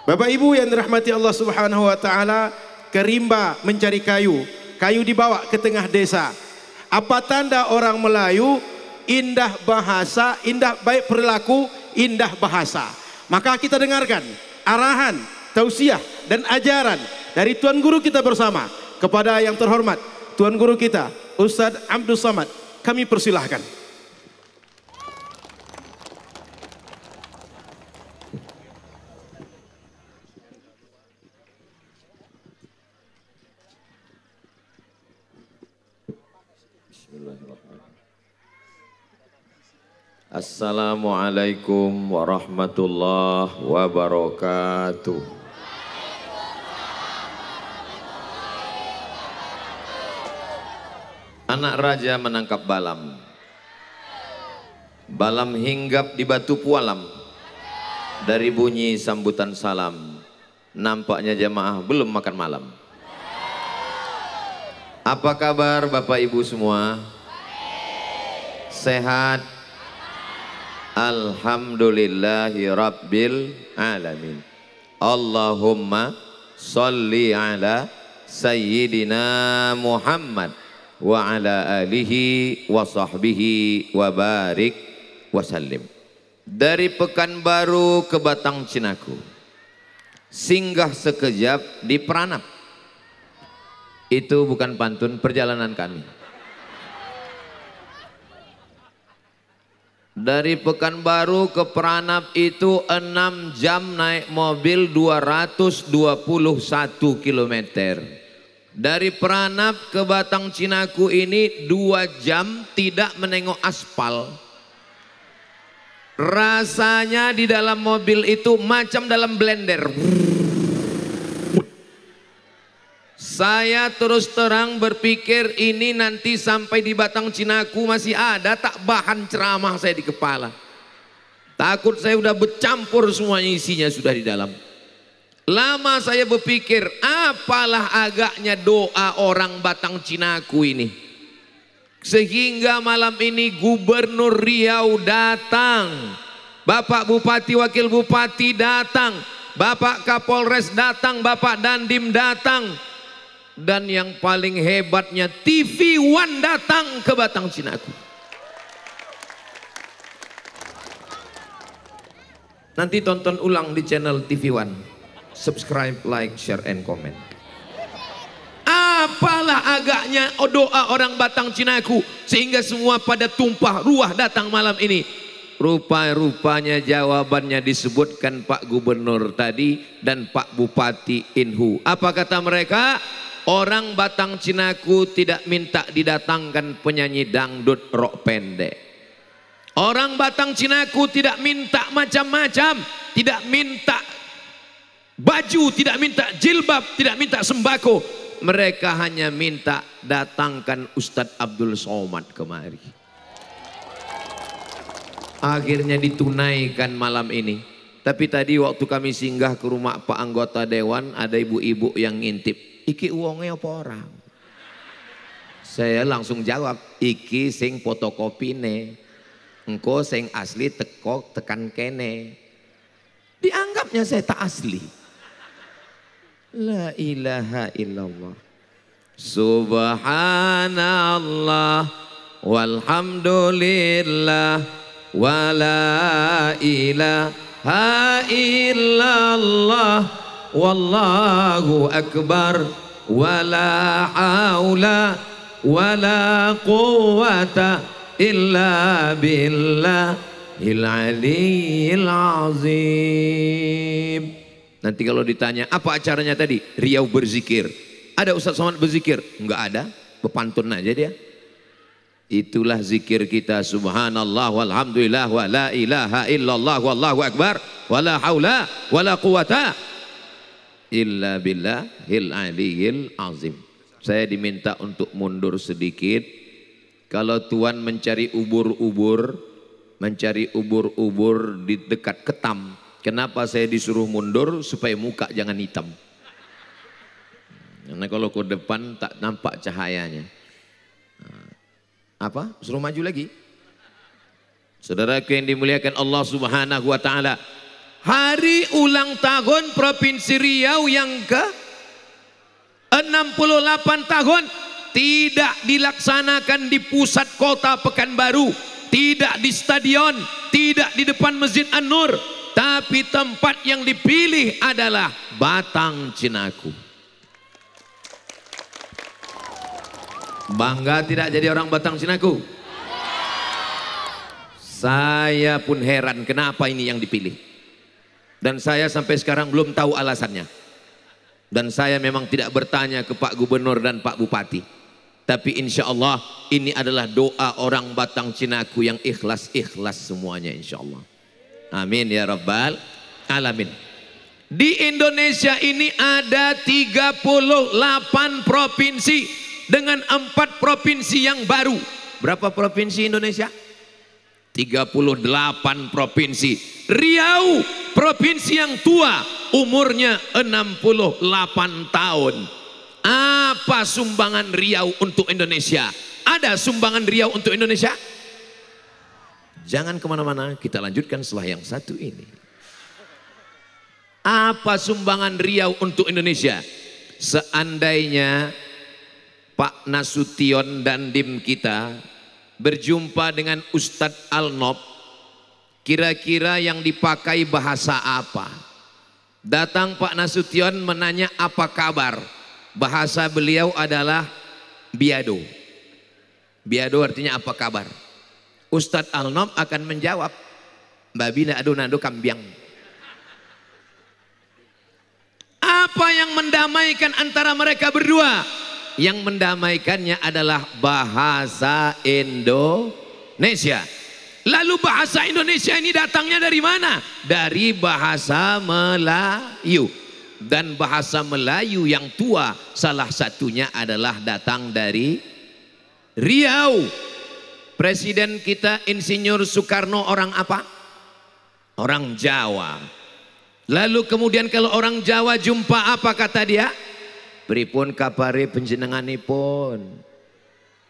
Bapak Ibu yang dirahmati Allah Subhanahu wa taala, ke rimba mencari kayu. Kayu dibawa ke tengah desa. Apa tanda orang Melayu? Indah bahasa, indah baik perilaku, indah bahasa. Maka kita dengarkan arahan, tausiah dan ajaran dari Tuan Guru kita bersama. Kepada yang terhormat Tuan Guru kita Ustadz Abdul Samad, kami persilahkan. Assalamualaikum warahmatullahi wabarakatuh. Anak raja menangkap balam. Balam hinggap di batu pualam. Dari bunyi sambutan salam, nampaknya jamaah belum makan malam. Apa kabar Bapak Ibu semua? Sehat? Alhamdulillahi Rabbil Alamin. Allahumma salli ala Sayyidina Muhammad wa ala alihi wa sahbihi wa barik wa sallim. Dari Pekanbaru ke Batang Cinaku, singgah sekejap di Peranap. Itu bukan pantun, perjalanan kami. Dari Pekanbaru ke Peranap itu 6 jam naik mobil 221 km. Dari Peranap ke Batang Cinaku ini 2 jam tidak menengok aspal. Rasanya di dalam mobil itu macam dalam blender. Saya terus terang berpikir ini nanti sampai di Batang Cinaku masih ada tak bahan ceramah saya di kepala. Takut saya udah bercampur semuanya, isinya sudah di dalam. Lama saya berpikir, apalah agaknya doa orang Batang Cinaku ini. Sehingga malam ini Gubernur Riau datang, Bapak Bupati, Wakil Bupati datang, Bapak Kapolres datang, Bapak Dandim datang, dan yang paling hebatnya TV One datang ke Batang Cinaku. Nanti tonton ulang di channel TV One. Subscribe, like, share, and comment. Apalah agaknya doa orang Batang Cinaku sehingga semua pada tumpah ruah datang malam ini. Rupa-rupanya jawabannya disebutkan Pak Gubernur tadi dan Pak Bupati Inhu. Apa kata mereka? Orang Batang Cinaku tidak minta didatangkan penyanyi dangdut rok pendek. Orang Batang Cinaku tidak minta macam-macam, tidak minta baju, tidak minta jilbab, tidak minta sembako. Mereka hanya minta datangkan Ustadz Abdul Somad kemari. Akhirnya ditunaikan malam ini. Tapi tadi waktu kami singgah ke rumah Pak Anggota Dewan, ada ibu-ibu yang ngintip, iki uangnya apa orang? Saya langsung jawab, iki sing fotokopine, engko sing asli tekok tekan kene. Dianggapnya saya tak asli. La ilaha illallah. Subhanallah walhamdulillah wa la ilaha illallah wallahu akbar wa la haula wa la quwwata illa billahil aliyyil azim. Nanti kalau ditanya apa acaranya tadi, Riau berzikir. Ada Ustaz Somad berzikir? Enggak ada, berpantun aja dia. Itulah zikir kita, subhanallah walhamdulillah wa la ilaha illallah wallahu akbar wa la haula wa la quwata illa billahil aliyyil azim. Saya diminta untuk mundur sedikit. Kalau Tuhan mencari ubur-ubur di dekat ketam, kenapa saya disuruh mundur? Supaya muka jangan hitam. Karena kalau ke depan tak nampak cahayanya. Apa? Suruh maju lagi. Saudaraku yang dimuliakan Allah Subhanahu wa taala, hari ulang tahun Provinsi Riau yang ke 68 tahun tidak dilaksanakan di pusat kota Pekanbaru, tidak di stadion, tidak di depan Masjid An-Nur, tapi tempat yang dipilih adalah Batang Cinaku. Bangga tidak jadi orang Batang Cinaku? Saya pun heran kenapa ini yang dipilih. Dan saya sampai sekarang belum tahu alasannya. Dan saya memang tidak bertanya ke Pak Gubernur dan Pak Bupati. Tapi insya Allah ini adalah doa orang Batang Cinaku yang ikhlas-ikhlas semuanya insya Allah. Amin ya Rabbal Alamin. Di Indonesia ini ada 38 provinsi dengan 4 provinsi yang baru. Berapa provinsi Indonesia? 38 provinsi. Riau provinsi yang tua, umurnya 68 tahun. Apa sumbangan Riau untuk Indonesia? Ada sumbangan Riau untuk Indonesia? Jangan kemana-mana, kita lanjutkan setelah yang satu ini. Apa sumbangan Riau untuk Indonesia? Seandainya Pak Nasution dan Dim kita berjumpa dengan Ustadz Al-Nob, kira-kira yang dipakai bahasa apa? Datang Pak Nasution menanya apa kabar? Bahasa beliau adalah biado. Biado artinya apa kabar? Ustadz Al-Nob akan menjawab, babi na ado nado kambiang. Apa yang mendamaikan antara mereka berdua? Yang mendamaikannya adalah bahasa Indonesia. Lalu bahasa Indonesia ini datangnya dari mana? Dari bahasa Melayu. Dan bahasa Melayu yang tua salah satunya adalah datang dari Riau. Presiden kita Insinyur Soekarno orang apa? Orang Jawa. Lalu kemudian kalau orang Jawa jumpa apa kata dia? Pripun kabare panjenenganipun?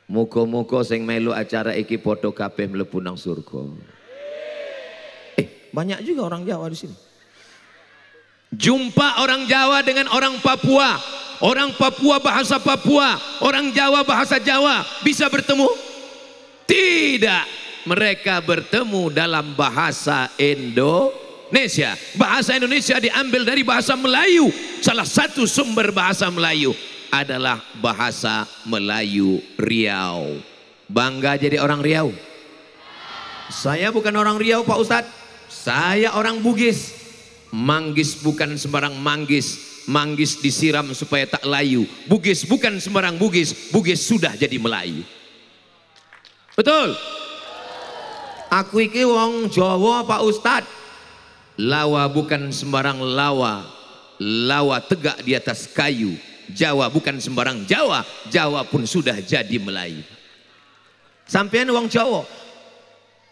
Muga-muga sing melu acara iki padha kabeh mlebu nang surga. Banyak juga orang Jawa di sini. Jumpa orang Jawa dengan orang Papua. Orang Papua bahasa Papua, orang Jawa bahasa Jawa. Bisa bertemu? Tidak. Mereka bertemu dalam bahasa Indonesia. Bahasa Indonesia diambil dari bahasa Melayu. Salah satu sumber bahasa Melayu adalah bahasa Melayu Riau. Bangga jadi orang Riau? Saya bukan orang Riau Pak Ustadz. Saya orang Bugis. Manggis bukan sembarang manggis. Manggis disiram supaya tak layu. Bugis bukan sembarang Bugis. Bugis sudah jadi Melayu. Betul? Aku iki wong Jawa Pak Ustadz. Lawa bukan sembarang lawa. Lawa tegak di atas kayu. Jawa bukan sembarang Jawa. Jawa pun sudah jadi Melayu. Sampean wong Jawa.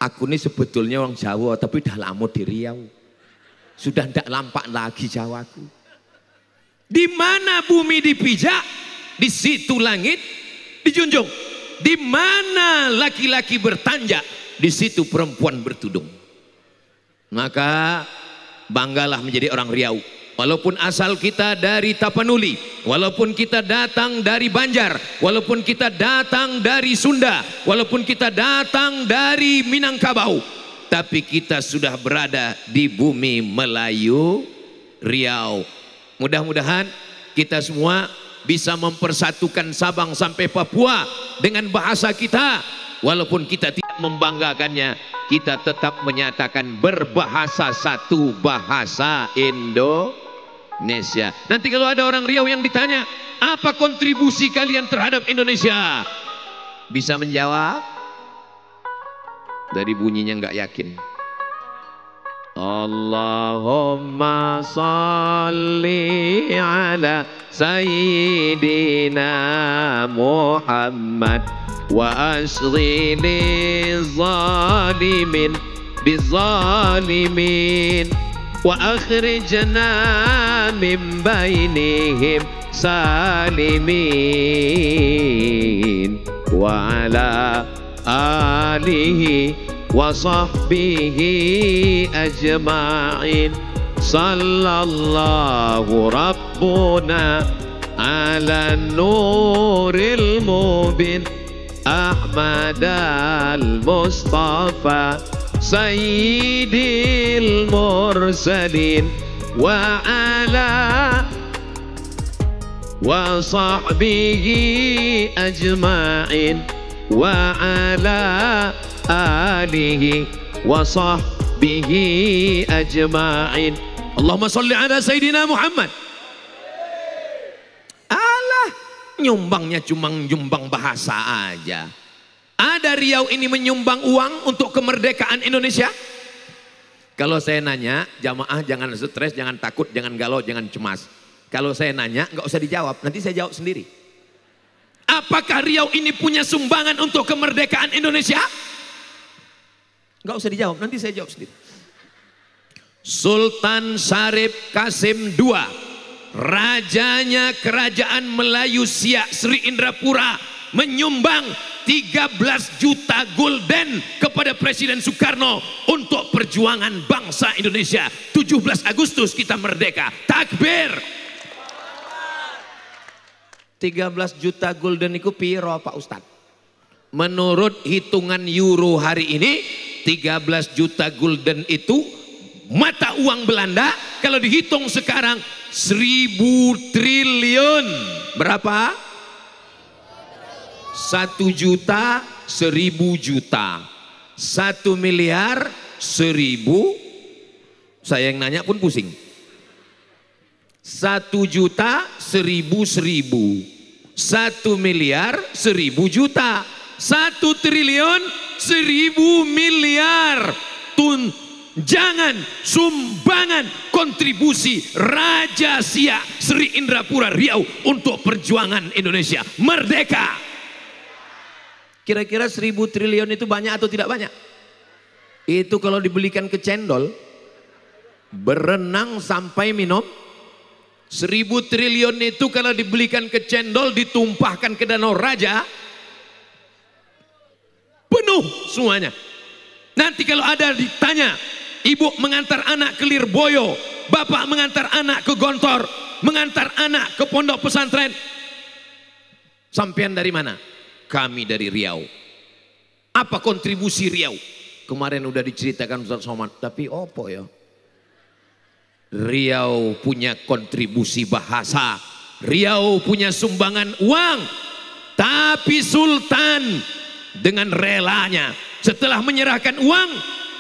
Aku ini sebetulnya orang Jawa tapi dah lama di Riau. Sudah tidak lampak lagi Jawaku. Di mana bumi dipijak, di situ langit dijunjung. Di mana laki-laki bertanjak, di situ perempuan bertudung. Maka banggalah menjadi orang Riau. Walaupun asal kita dari Tapanuli, walaupun kita datang dari Banjar, walaupun kita datang dari Sunda, walaupun kita datang dari Minangkabau, tapi kita sudah berada di bumi Melayu Riau. Mudah-mudahan kita semua bisa mempersatukan Sabang sampai Papua dengan bahasa kita. Walaupun kita tidak membanggakannya, kita tetap menyatakan berbahasa satu, bahasa Indonesia. Nanti kalau ada orang Riau yang ditanya, apa kontribusi kalian terhadap Indonesia? Bisa menjawab? Dari bunyinya nggak yakin. Allahumma salli ala Sayyidina Muhammad wa asghili zalimin bizalimin wa akhrijna min bainihim salimin wa ala alihi wa sahbihi ajma'in. Sallallahu rabbuna ala nuril mubin Ahmad al-Mustafa Sayyidil mursalin wa ala wa sahbihi ajma'in wa ala alihi wa sahbihi ajma'in. Allahumma salli ala Sayyidina Muhammad. Alah, nyumbangnya cuma nyumbang bahasa aja. Ada Riau ini menyumbang uang untuk kemerdekaan Indonesia? Kalau saya nanya, jamaah jangan stres, jangan takut, jangan galau, jangan cemas. Kalau saya nanya, nggak usah dijawab, nanti saya jawab sendiri. Apakah Riau ini punya sumbangan untuk kemerdekaan Indonesia? Nggak usah dijawab, nanti saya jawab sendiri. Sultan Syarif Kasim II, rajanya kerajaan Melayu Siak Sri Indrapura, menyumbang 13 juta gulden kepada Presiden Soekarno untuk perjuangan bangsa Indonesia. 17 Agustus kita merdeka. Takbir. 13 juta gulden itu piro Pak Ustadz? Menurut hitungan euro hari ini, 13 juta gulden itu mata uang Belanda. Kalau dihitung sekarang 1000 triliun. Berapa? 1 juta 1000 juta. 1 miliar 1000. Saya yang nanya pun pusing. 1 juta 1000 1000. 1 miliar 1000 juta. 1 triliun 1000 miliar tunjangan, sumbangan, kontribusi Raja Siak Sri Indrapura Riau untuk perjuangan Indonesia merdeka. Kira-kira 1000 triliun itu banyak atau tidak banyak? Itu kalau dibelikan ke cendol, berenang sampai minum. 1000 triliun itu kalau dibelikan ke cendol, ditumpahkan ke Danau Raja, penuh semuanya. Nanti kalau ada ditanya, ibu mengantar anak ke Lirboyo, bapak mengantar anak ke Gontor, mengantar anak ke pondok pesantren, sampean dari mana? Kami dari Riau. Apa kontribusi Riau? Kemarin udah diceritakan Ustaz Somad, tapi opo ya? Riau punya kontribusi bahasa, Riau punya sumbangan uang, tapi Sultan dengan relanya setelah menyerahkan uang,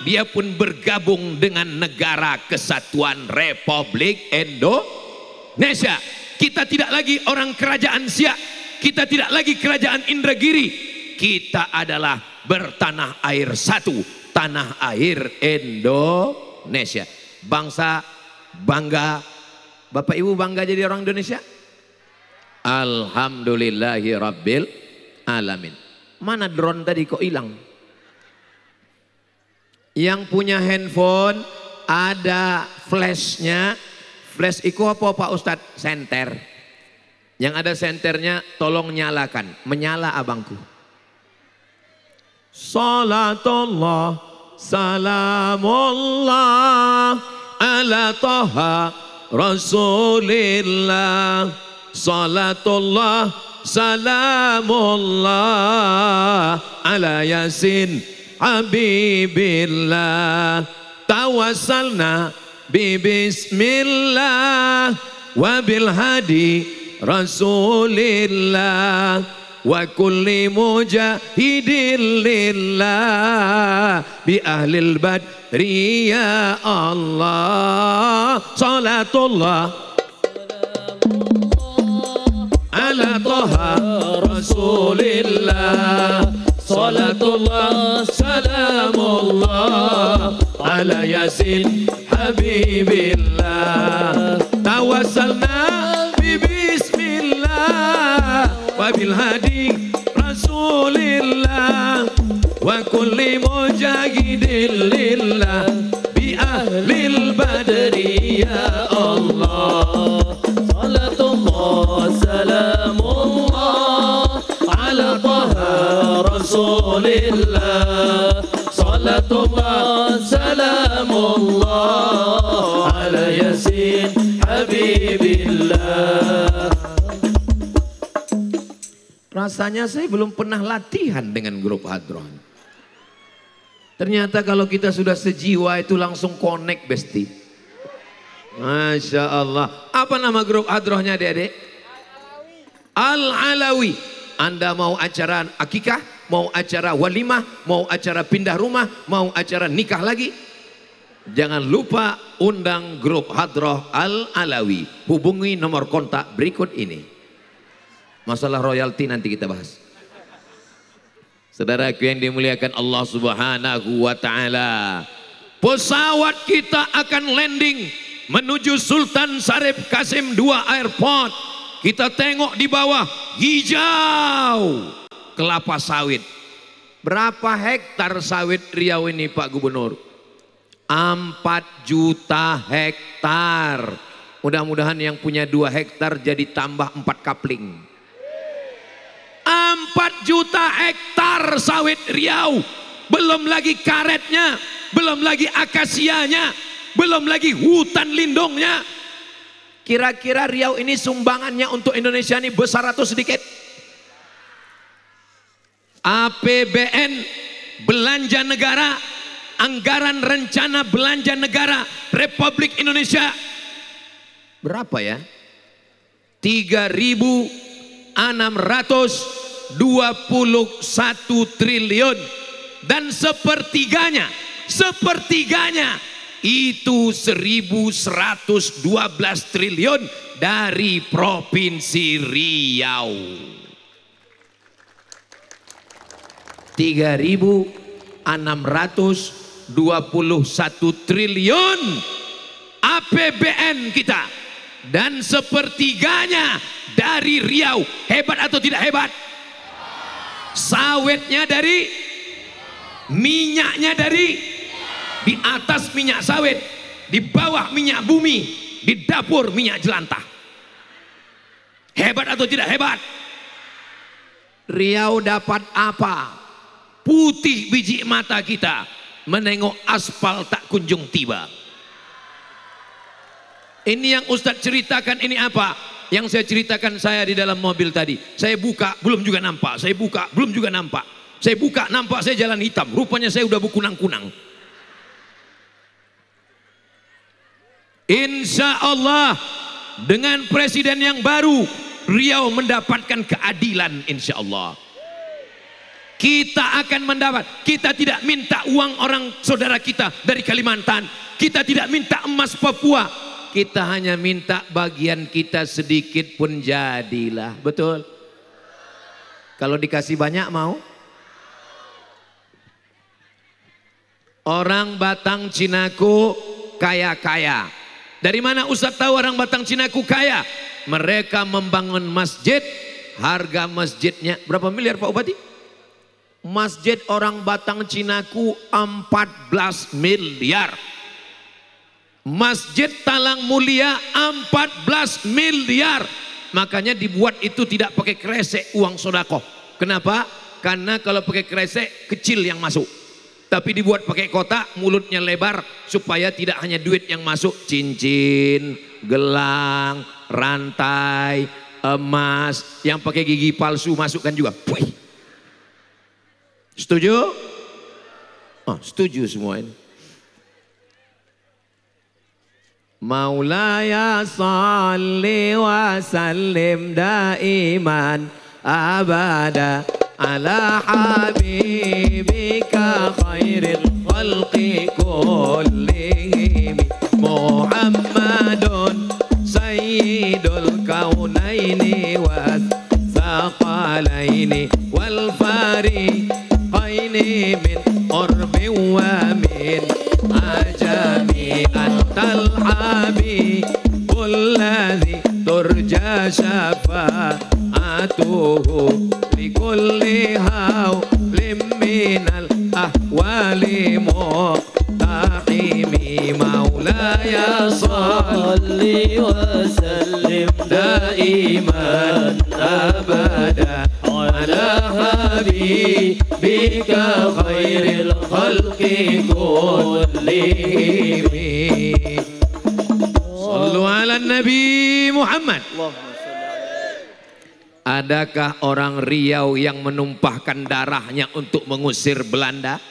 dia pun bergabung dengan Negara Kesatuan Republik Indonesia. Kita tidak lagi orang kerajaan Siak, kita tidak lagi kerajaan Indragiri, kita adalah bertanah air satu, tanah air Indonesia. Bangsa bangga, Bapak Ibu bangga jadi orang Indonesia? Alhamdulillahi Rabbil Alamin. Mana drone tadi kok hilang? Yang punya handphone ada flashnya. Flash itu apa Pak Ustadz? Senter. Yang ada senternya tolong nyalakan. Menyala abangku. Salatullah salamullah ala Taha Rasulillah. Salatullah salamullah ala Yasin Habibillah. Tawassalna bi bismillah wa bil hadi Rasulillah wa kulli mujahidin lillah bi ahlil badri ya Allah. Salatullah ala Taha Rasulillah. Salatullah salamullah ala Yasin Habibillah. Tawassalna bi bismillah wa bil hadi Rasulillah wa kulli mujahidin lillah bi ahlil badri ya Allah. Salatullah salamullah ala Taha Rasulillah. Salatullah salamullah ala Yasin Habibillah. Rasanya saya belum pernah latihan dengan grup hadroh. Ternyata kalau kita sudah sejiwa itu langsung connect besti. Masya Allah. Apa nama grup hadrohnya adik-adik? Al-Alawi. Anda mau acara akikah, mau acara walimah, mau acara pindah rumah, mau acara nikah lagi, jangan lupa undang grup hadroh Al-Alawi. Hubungi nomor kontak berikut ini. Masalah royalti nanti kita bahas. Saudaraku yang dimuliakan Allah Subhanahu wa Ta'ala, pesawat kita akan landing menuju Sultan Syarif Kasim II Airport. Kita tengok di bawah hijau kelapa sawit. Berapa hektar sawit Riau ini Pak Gubernur? 4 juta hektar. Mudah-mudahan yang punya 2 hektar jadi tambah 4 kapling. 4 juta hektar sawit Riau. Belum lagi karetnya, belum lagi akasianya, belum lagi hutan lindungnya. Kira-kira Riau ini sumbangannya untuk Indonesia ini besar atau sedikit? APBN belanja negara, anggaran rencana belanja negara Republik Indonesia berapa ya? 3.621 triliun, dan sepertiganya itu 1.112 triliun dari Provinsi Riau. 3.621 triliun APBN kita, dan sepertiganya dari Riau. Hebat atau tidak hebat? Sawitnya dari, minyaknya dari, di atas minyak sawit, di bawah minyak bumi, di dapur minyak jelantah. Hebat atau tidak hebat? Riau dapat apa? Putih biji mata kita menengok aspal tak kunjung tiba. Ini yang Ustadz ceritakan ini apa? Yang saya ceritakan saya di dalam mobil tadi. Saya buka, belum juga nampak. Saya buka, belum juga nampak. Saya buka, nampak saya jalan hitam. Rupanya saya udah berkunang-kunang. Insya Allah dengan presiden yang baru, Riau mendapatkan keadilan insya Allah. Kita akan mendapat. Kita tidak minta uang orang saudara kita dari Kalimantan. Kita tidak minta emas Papua. Kita hanya minta bagian kita sedikit pun jadilah. Betul? Kalau dikasih banyak mau? Orang Batang Cinaku kaya-kaya. Dari mana Ustadz tahu orang Batang Cinaku kaya? Mereka membangun masjid. Harga masjidnya berapa miliar Pak Bupati? Masjid orang Batang Cinaku 14 miliar. Masjid Talang Mulia 14 miliar. Makanya dibuat itu tidak pakai kresek uang sodakoh. Kenapa? Karena kalau pakai kresek kecil yang masuk. Tapi dibuat pakai kotak, mulutnya lebar supaya tidak hanya duit yang masuk, cincin, gelang, rantai, emas, yang pakai gigi palsu masukkan juga. Puih. Setuju? Oh, setuju semua ini. Maulaya salli wa sallim daiman abada ala habibika khairil khalqi kullihim Muhammadun sayyidul kaunaini was saqalaini wal fariqaini min urbi wa min ajami antal habibul ladzi turja syafa'atuhu likulli hawlim minal ahwali muqtahimi maulaya salli wa sallim daiman abada ala habibika khairil khalqi kullihim. Sallu ala Nabi Muhammad. Adakah orang Riau yang menumpahkan darahnya untuk mengusir Belanda?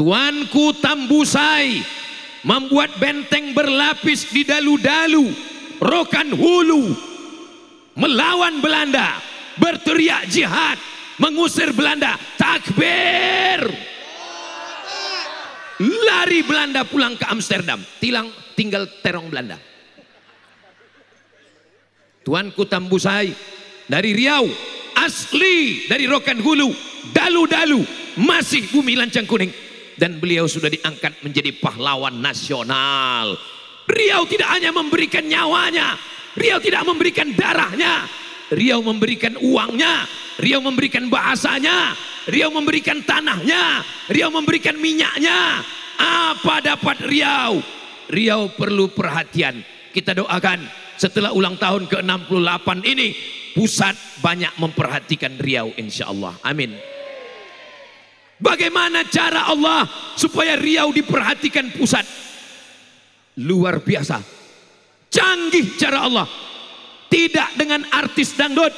Tuanku Tambusai membuat benteng berlapis di Dalu-Dalu, Rokan Hulu, melawan Belanda, berteriak jihad, mengusir Belanda, takbir. Lari Belanda pulang ke Amsterdam, tinggal terong Belanda. Tuanku Tambusai dari Riau, asli dari Rokan Hulu, Dalu-Dalu, masih bumi lancang kuning, dan beliau sudah diangkat menjadi pahlawan nasional. Riau tidak hanya memberikan nyawanya, Riau tidak memberikan darahnya, Riau memberikan uangnya, Riau memberikan bahasanya, Riau memberikan tanahnya, Riau memberikan minyaknya. Apa dapat Riau? Riau perlu perhatian. Kita doakan setelah ulang tahun ke-68 ini, pusat banyak memperhatikan Riau insya Allah. Amin. Bagaimana cara Allah supaya Riau diperhatikan pusat? Luar biasa. Canggih cara Allah. Tidak dengan artis dangdut,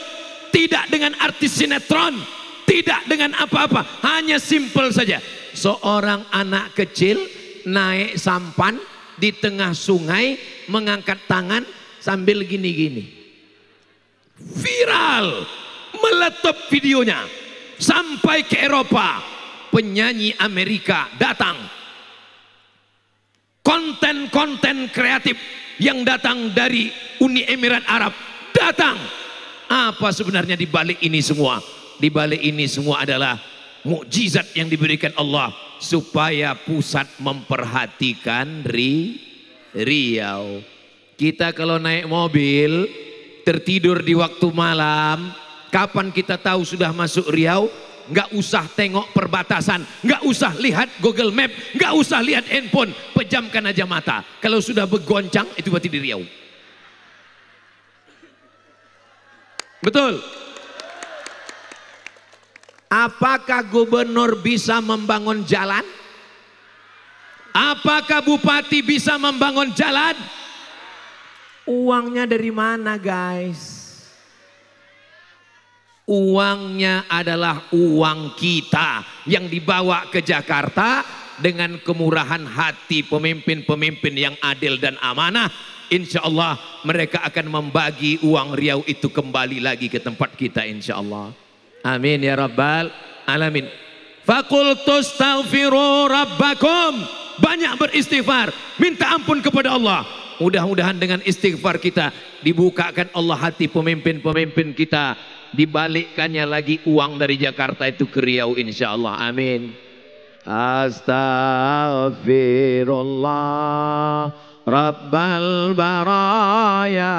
tidak dengan artis sinetron, tidak dengan apa-apa. Hanya simpel saja. Seorang anak kecil naik sampan di tengah sungai, mengangkat tangan sambil gini-gini. Viral, meletup videonya sampai ke Eropa. Penyanyi Amerika datang, konten-konten kreatif yang datang dari Uni Emirat Arab datang. Apa sebenarnya di balik ini semua? Di balik ini semua adalah mukjizat yang diberikan Allah supaya pusat memperhatikan Riau. Kita kalau naik mobil tertidur di waktu malam, kapan kita tahu sudah masuk Riau? Nggak usah tengok perbatasan, nggak usah lihat Google Map, nggak usah lihat handphone, pejamkan aja mata. Kalau sudah bergoncang itu berarti di Riau. Betul. Apakah gubernur bisa membangun jalan? Apakah bupati bisa membangun jalan? Uangnya dari mana, guys? Uangnya adalah uang kita yang dibawa ke Jakarta dengan kemurahan hati pemimpin-pemimpin yang adil dan amanah. Insya Allah mereka akan membagi uang Riau itu kembali lagi ke tempat kita, insya Allah. Amin ya rabbal alamin. Fakultu astaghfiru rabbakum. Banyak beristighfar, minta ampun kepada Allah. Mudah-mudahan dengan istighfar kita dibukakan Allah hati pemimpin-pemimpin kita, dibalikkannya lagi uang dari Jakarta itu ke Riau, insya Allah. Amin. Astaghfirullah Rabbal baraya,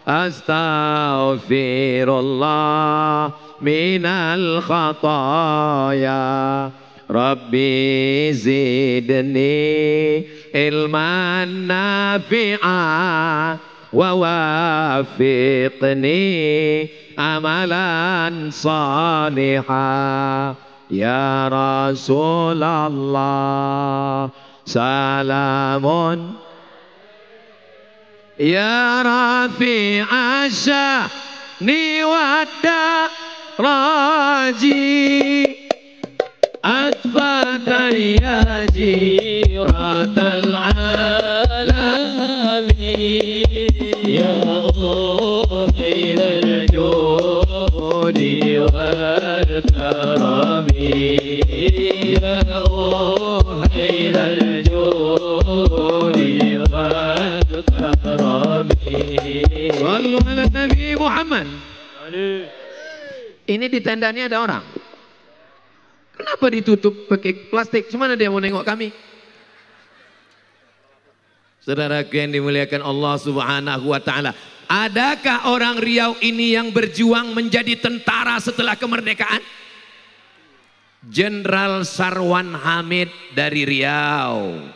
astaghfirullah minal khataya, Rabbi zidni ilman nafi'a wa wafiqni amalan salihah. Ya Rasulullah salamun ya rafi'a sya'ni wadda raji atfatan ya jiratal alamin ya khairal judi wal karami ya khairal judi wal karami. Sallu ala Nabi Muhammad. Ini di tenda ini ada orang. Kenapa ditutup pakai plastik? Cuma dia mau nengok kami. Saudara yang dimuliakan Allah Subhanahu wa taala, adakah orang Riau ini yang berjuang menjadi tentara setelah kemerdekaan? Jenderal Sarwan Hamid dari Riau,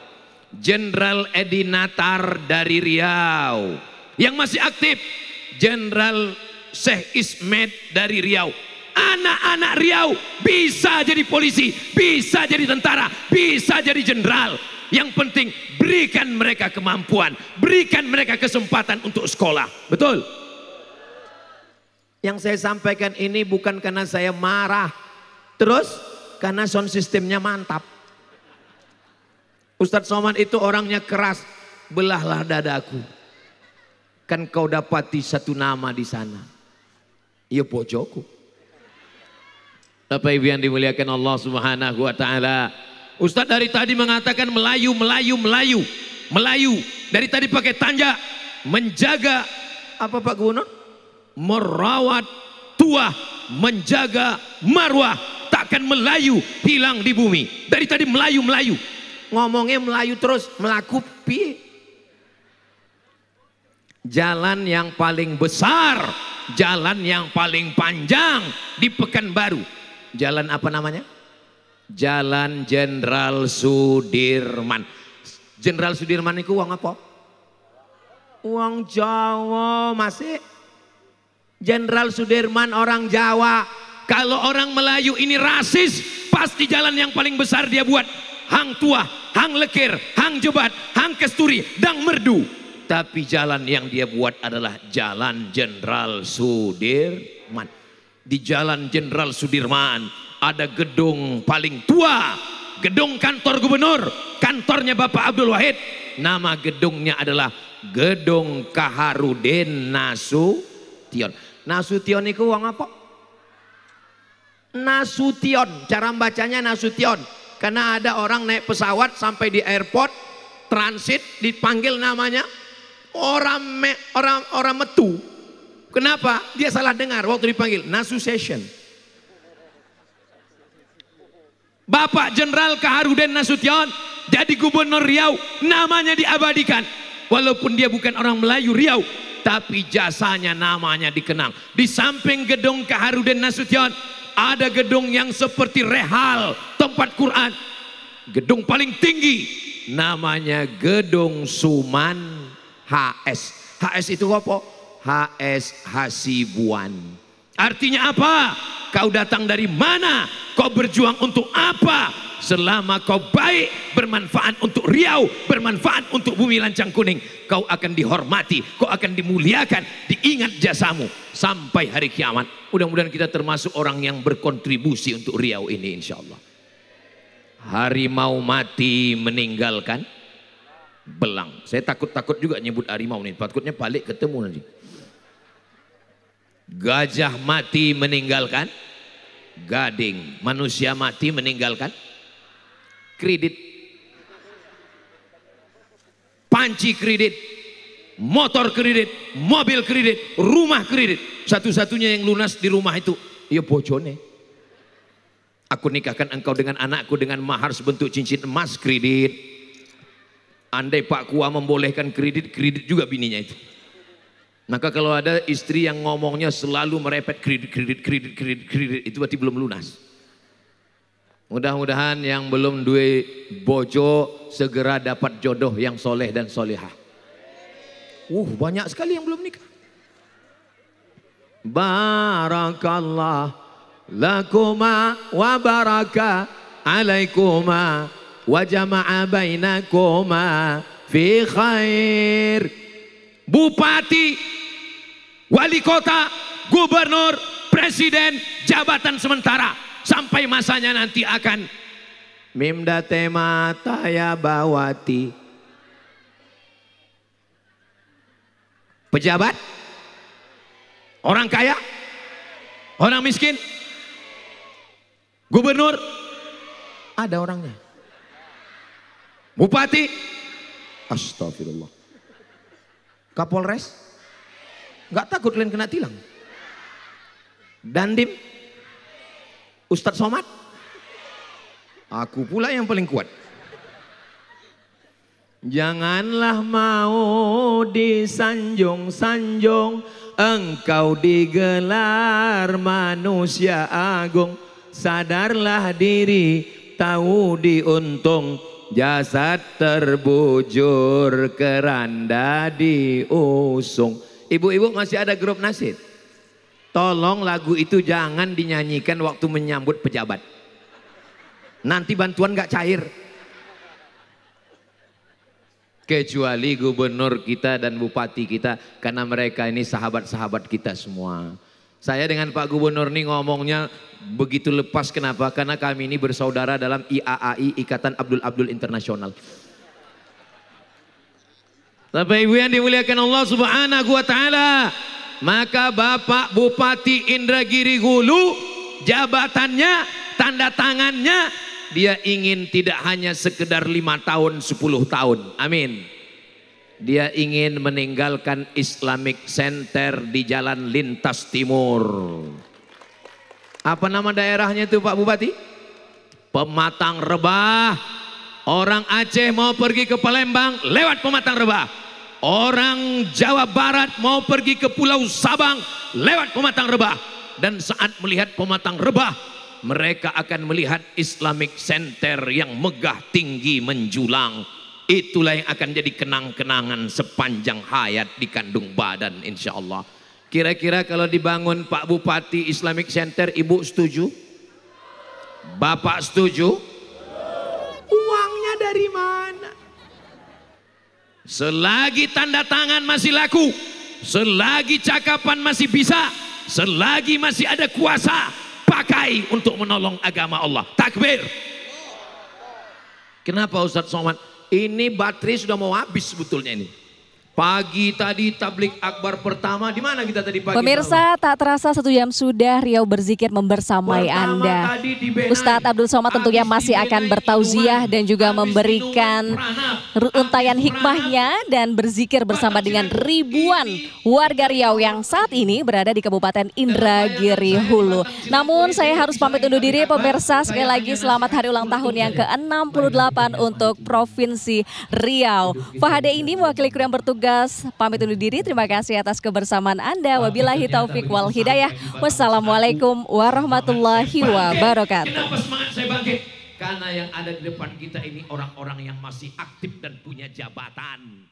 Jenderal Edi Natar dari Riau. Yang masih aktif Jenderal Syekh Ismet dari Riau. Anak-anak Riau bisa jadi polisi, bisa jadi tentara, bisa jadi jenderal. Yang penting berikan mereka kemampuan, berikan mereka kesempatan untuk sekolah. Betul? Yang saya sampaikan ini bukan karena saya marah, terus karena sound systemnya mantap. Ustadz Somad itu orangnya keras. Belahlah dadaku, kan kau dapati satu nama di sana. Ya pojoku. Bapak Ibu yang dimuliakan Allah Subhanahu wa taala. Ustadz dari tadi mengatakan Melayu, Melayu, Melayu. Melayu. Dari tadi pakai tanja. Menjaga apa Pak Gubernur? Merawat tuah, menjaga marwah. Takkan Melayu hilang di bumi. Dari tadi Melayu, Melayu. Ngomongnya Melayu terus, melaku piye? Jalan yang paling besar, jalan yang paling panjang di Pekanbaru. Jalan apa namanya? Jalan Jenderal Sudirman. Jenderal Sudirman itu uang apa? Uang Jawa masih. Jenderal Sudirman orang Jawa. Kalau orang Melayu ini rasis, pasti jalan yang paling besar dia buat. Hang Tuah, Hang Lekir, Hang Jebat, Hang Kesturi, Dang Merdu. Tapi jalan yang dia buat adalah Jalan Jenderal Sudirman. Di Jalan Jenderal Sudirman ada gedung paling tua, gedung kantor gubernur, kantornya Bapak Abdul Wahid. Nama gedungnya adalah Gedung Kaharudin Nasution. Nasution itu uang apa? Nasution, cara bacanya Nasution. Karena ada orang naik pesawat sampai di airport, transit, dipanggil namanya orang metu. Kenapa? Dia salah dengar waktu dipanggil Nasu Session. Bapak Jenderal Kaharudin Nasution jadi gubernur Riau, namanya diabadikan. Walaupun dia bukan orang Melayu Riau, tapi jasanya namanya dikenang. Di samping gedung Kaharudin Nasution ada gedung yang seperti rehal tempat Quran. Gedung paling tinggi namanya Gedung Suman HS. HS itu apa? HS Hasibuan. Artinya apa? Kau datang dari mana? Kau berjuang untuk apa? Selama kau baik, bermanfaat untuk Riau, bermanfaat untuk bumi lancang kuning, kau akan dihormati, kau akan dimuliakan, diingat jasamu sampai hari kiamat. Mudah-mudahan kita termasuk orang yang berkontribusi untuk Riau ini, insya Allah. Harimau mati meninggalkan belang. Saya takut-takut juga nyebut harimau nih, takutnya balik ketemu nanti. Gajah mati meninggalkan gading. Manusia mati meninggalkan kredit. Panci kredit, motor kredit, mobil kredit, rumah kredit. Satu-satunya yang lunas di rumah itu ya bojone. Aku nikahkan engkau dengan anakku dengan mahar sebentuk cincin emas, kredit. Andai Pak Kua membolehkan kredit, kredit juga bininya itu. Maka kalau ada istri yang ngomongnya selalu merepet kredit, itu berarti belum lunas. Mudah-mudahan yang belum duwe bojo segera dapat jodoh yang soleh dan solehah. Banyak sekali yang belum nikah. Barakallah lakuma wa baraka alaikuma wa jama'a bainakuma fi khair. Bupati, wali kota, gubernur, presiden, jabatan sementara sampai masanya nanti akan mimda tema taya bawati. Pejabat, orang kaya, orang miskin, gubernur, ada orangnya. Bupati, astagfirullah. Kapolres, nggak takut kalian kena tilang. Dandim, Ustadz Somad, aku pula yang paling kuat. Janganlah mau disanjung-sanjung, engkau digelar manusia agung. Sadarlah diri, tahu diuntung, jasad terbujur, keranda diusung. Ibu-ibu masih ada grup nasid? Tolong lagu itu jangan dinyanyikan waktu menyambut pejabat. Nanti bantuan gak cair. Kecuali gubernur kita dan bupati kita, karena mereka ini sahabat-sahabat kita semua. Saya dengan Pak Gubernur ini ngomongnya begitu lepas. Kenapa? Karena kami ini bersaudara dalam IAAI, Ikatan Abdul Abdul Internasional. Bapak Ibu yang dimuliakan Allah Subhanahu wa taala, maka Bapak Bupati Indragiri Hulu, jabatannya, tanda tangannya, dia ingin tidak hanya sekedar 5 tahun, 10 tahun. Amin. Dia ingin meninggalkan Islamic Center di Jalan Lintas Timur. Apa nama daerahnya itu Pak Bupati? Pematang Rebah. Orang Aceh mau pergi ke Palembang lewat Pematang Rebah. Orang Jawa Barat mau pergi ke Pulau Sabang lewat Pematang Rebah. Dan saat melihat Pematang Rebah, mereka akan melihat Islamic Center yang megah tinggi menjulang. Itulah yang akan jadi kenang-kenangan sepanjang hayat di kandung badan, insya Allah. Kira-kira kalau dibangun Pak Bupati Islamic Center, Ibu setuju? Bapak setuju? Uangnya dari mana? Selagi tanda tangan masih laku, selagi cakapan masih bisa, selagi masih ada kuasa, pakai untuk menolong agama Allah. Takbir. Kenapa Ustadz Somad? Ini baterai sudah mau habis sebetulnya ini. Pagi tadi tablik akbar pertama, di mana kita tadi pagi? Pemirsa, tak terasa 1 jam sudah Riau Berzikir membersamai Anda. Ustadz Abdul Somad tentunya masih akan bertauziah dan juga memberikan untayan hikmahnya dan berzikir bersama dengan ribuan warga Riau yang saat ini berada di Kabupaten Indragiri Hulu. Namun saya harus pamit undur diri pemirsa, sekali lagi selamat hari ulang tahun yang ke-68 untuk Provinsi Riau. Fahade ini mewakili kru yang bertugas pamit undur diri. Terima kasih atas kebersamaan Anda. Wabillahi taufik wal hidayah. Wassalamualaikum warahmatullahi wabarakatuh. Kenapa semangat saya bangkit? Karena yang ada di depan kita ini orang-orang yang masih aktif dan punya jabatan.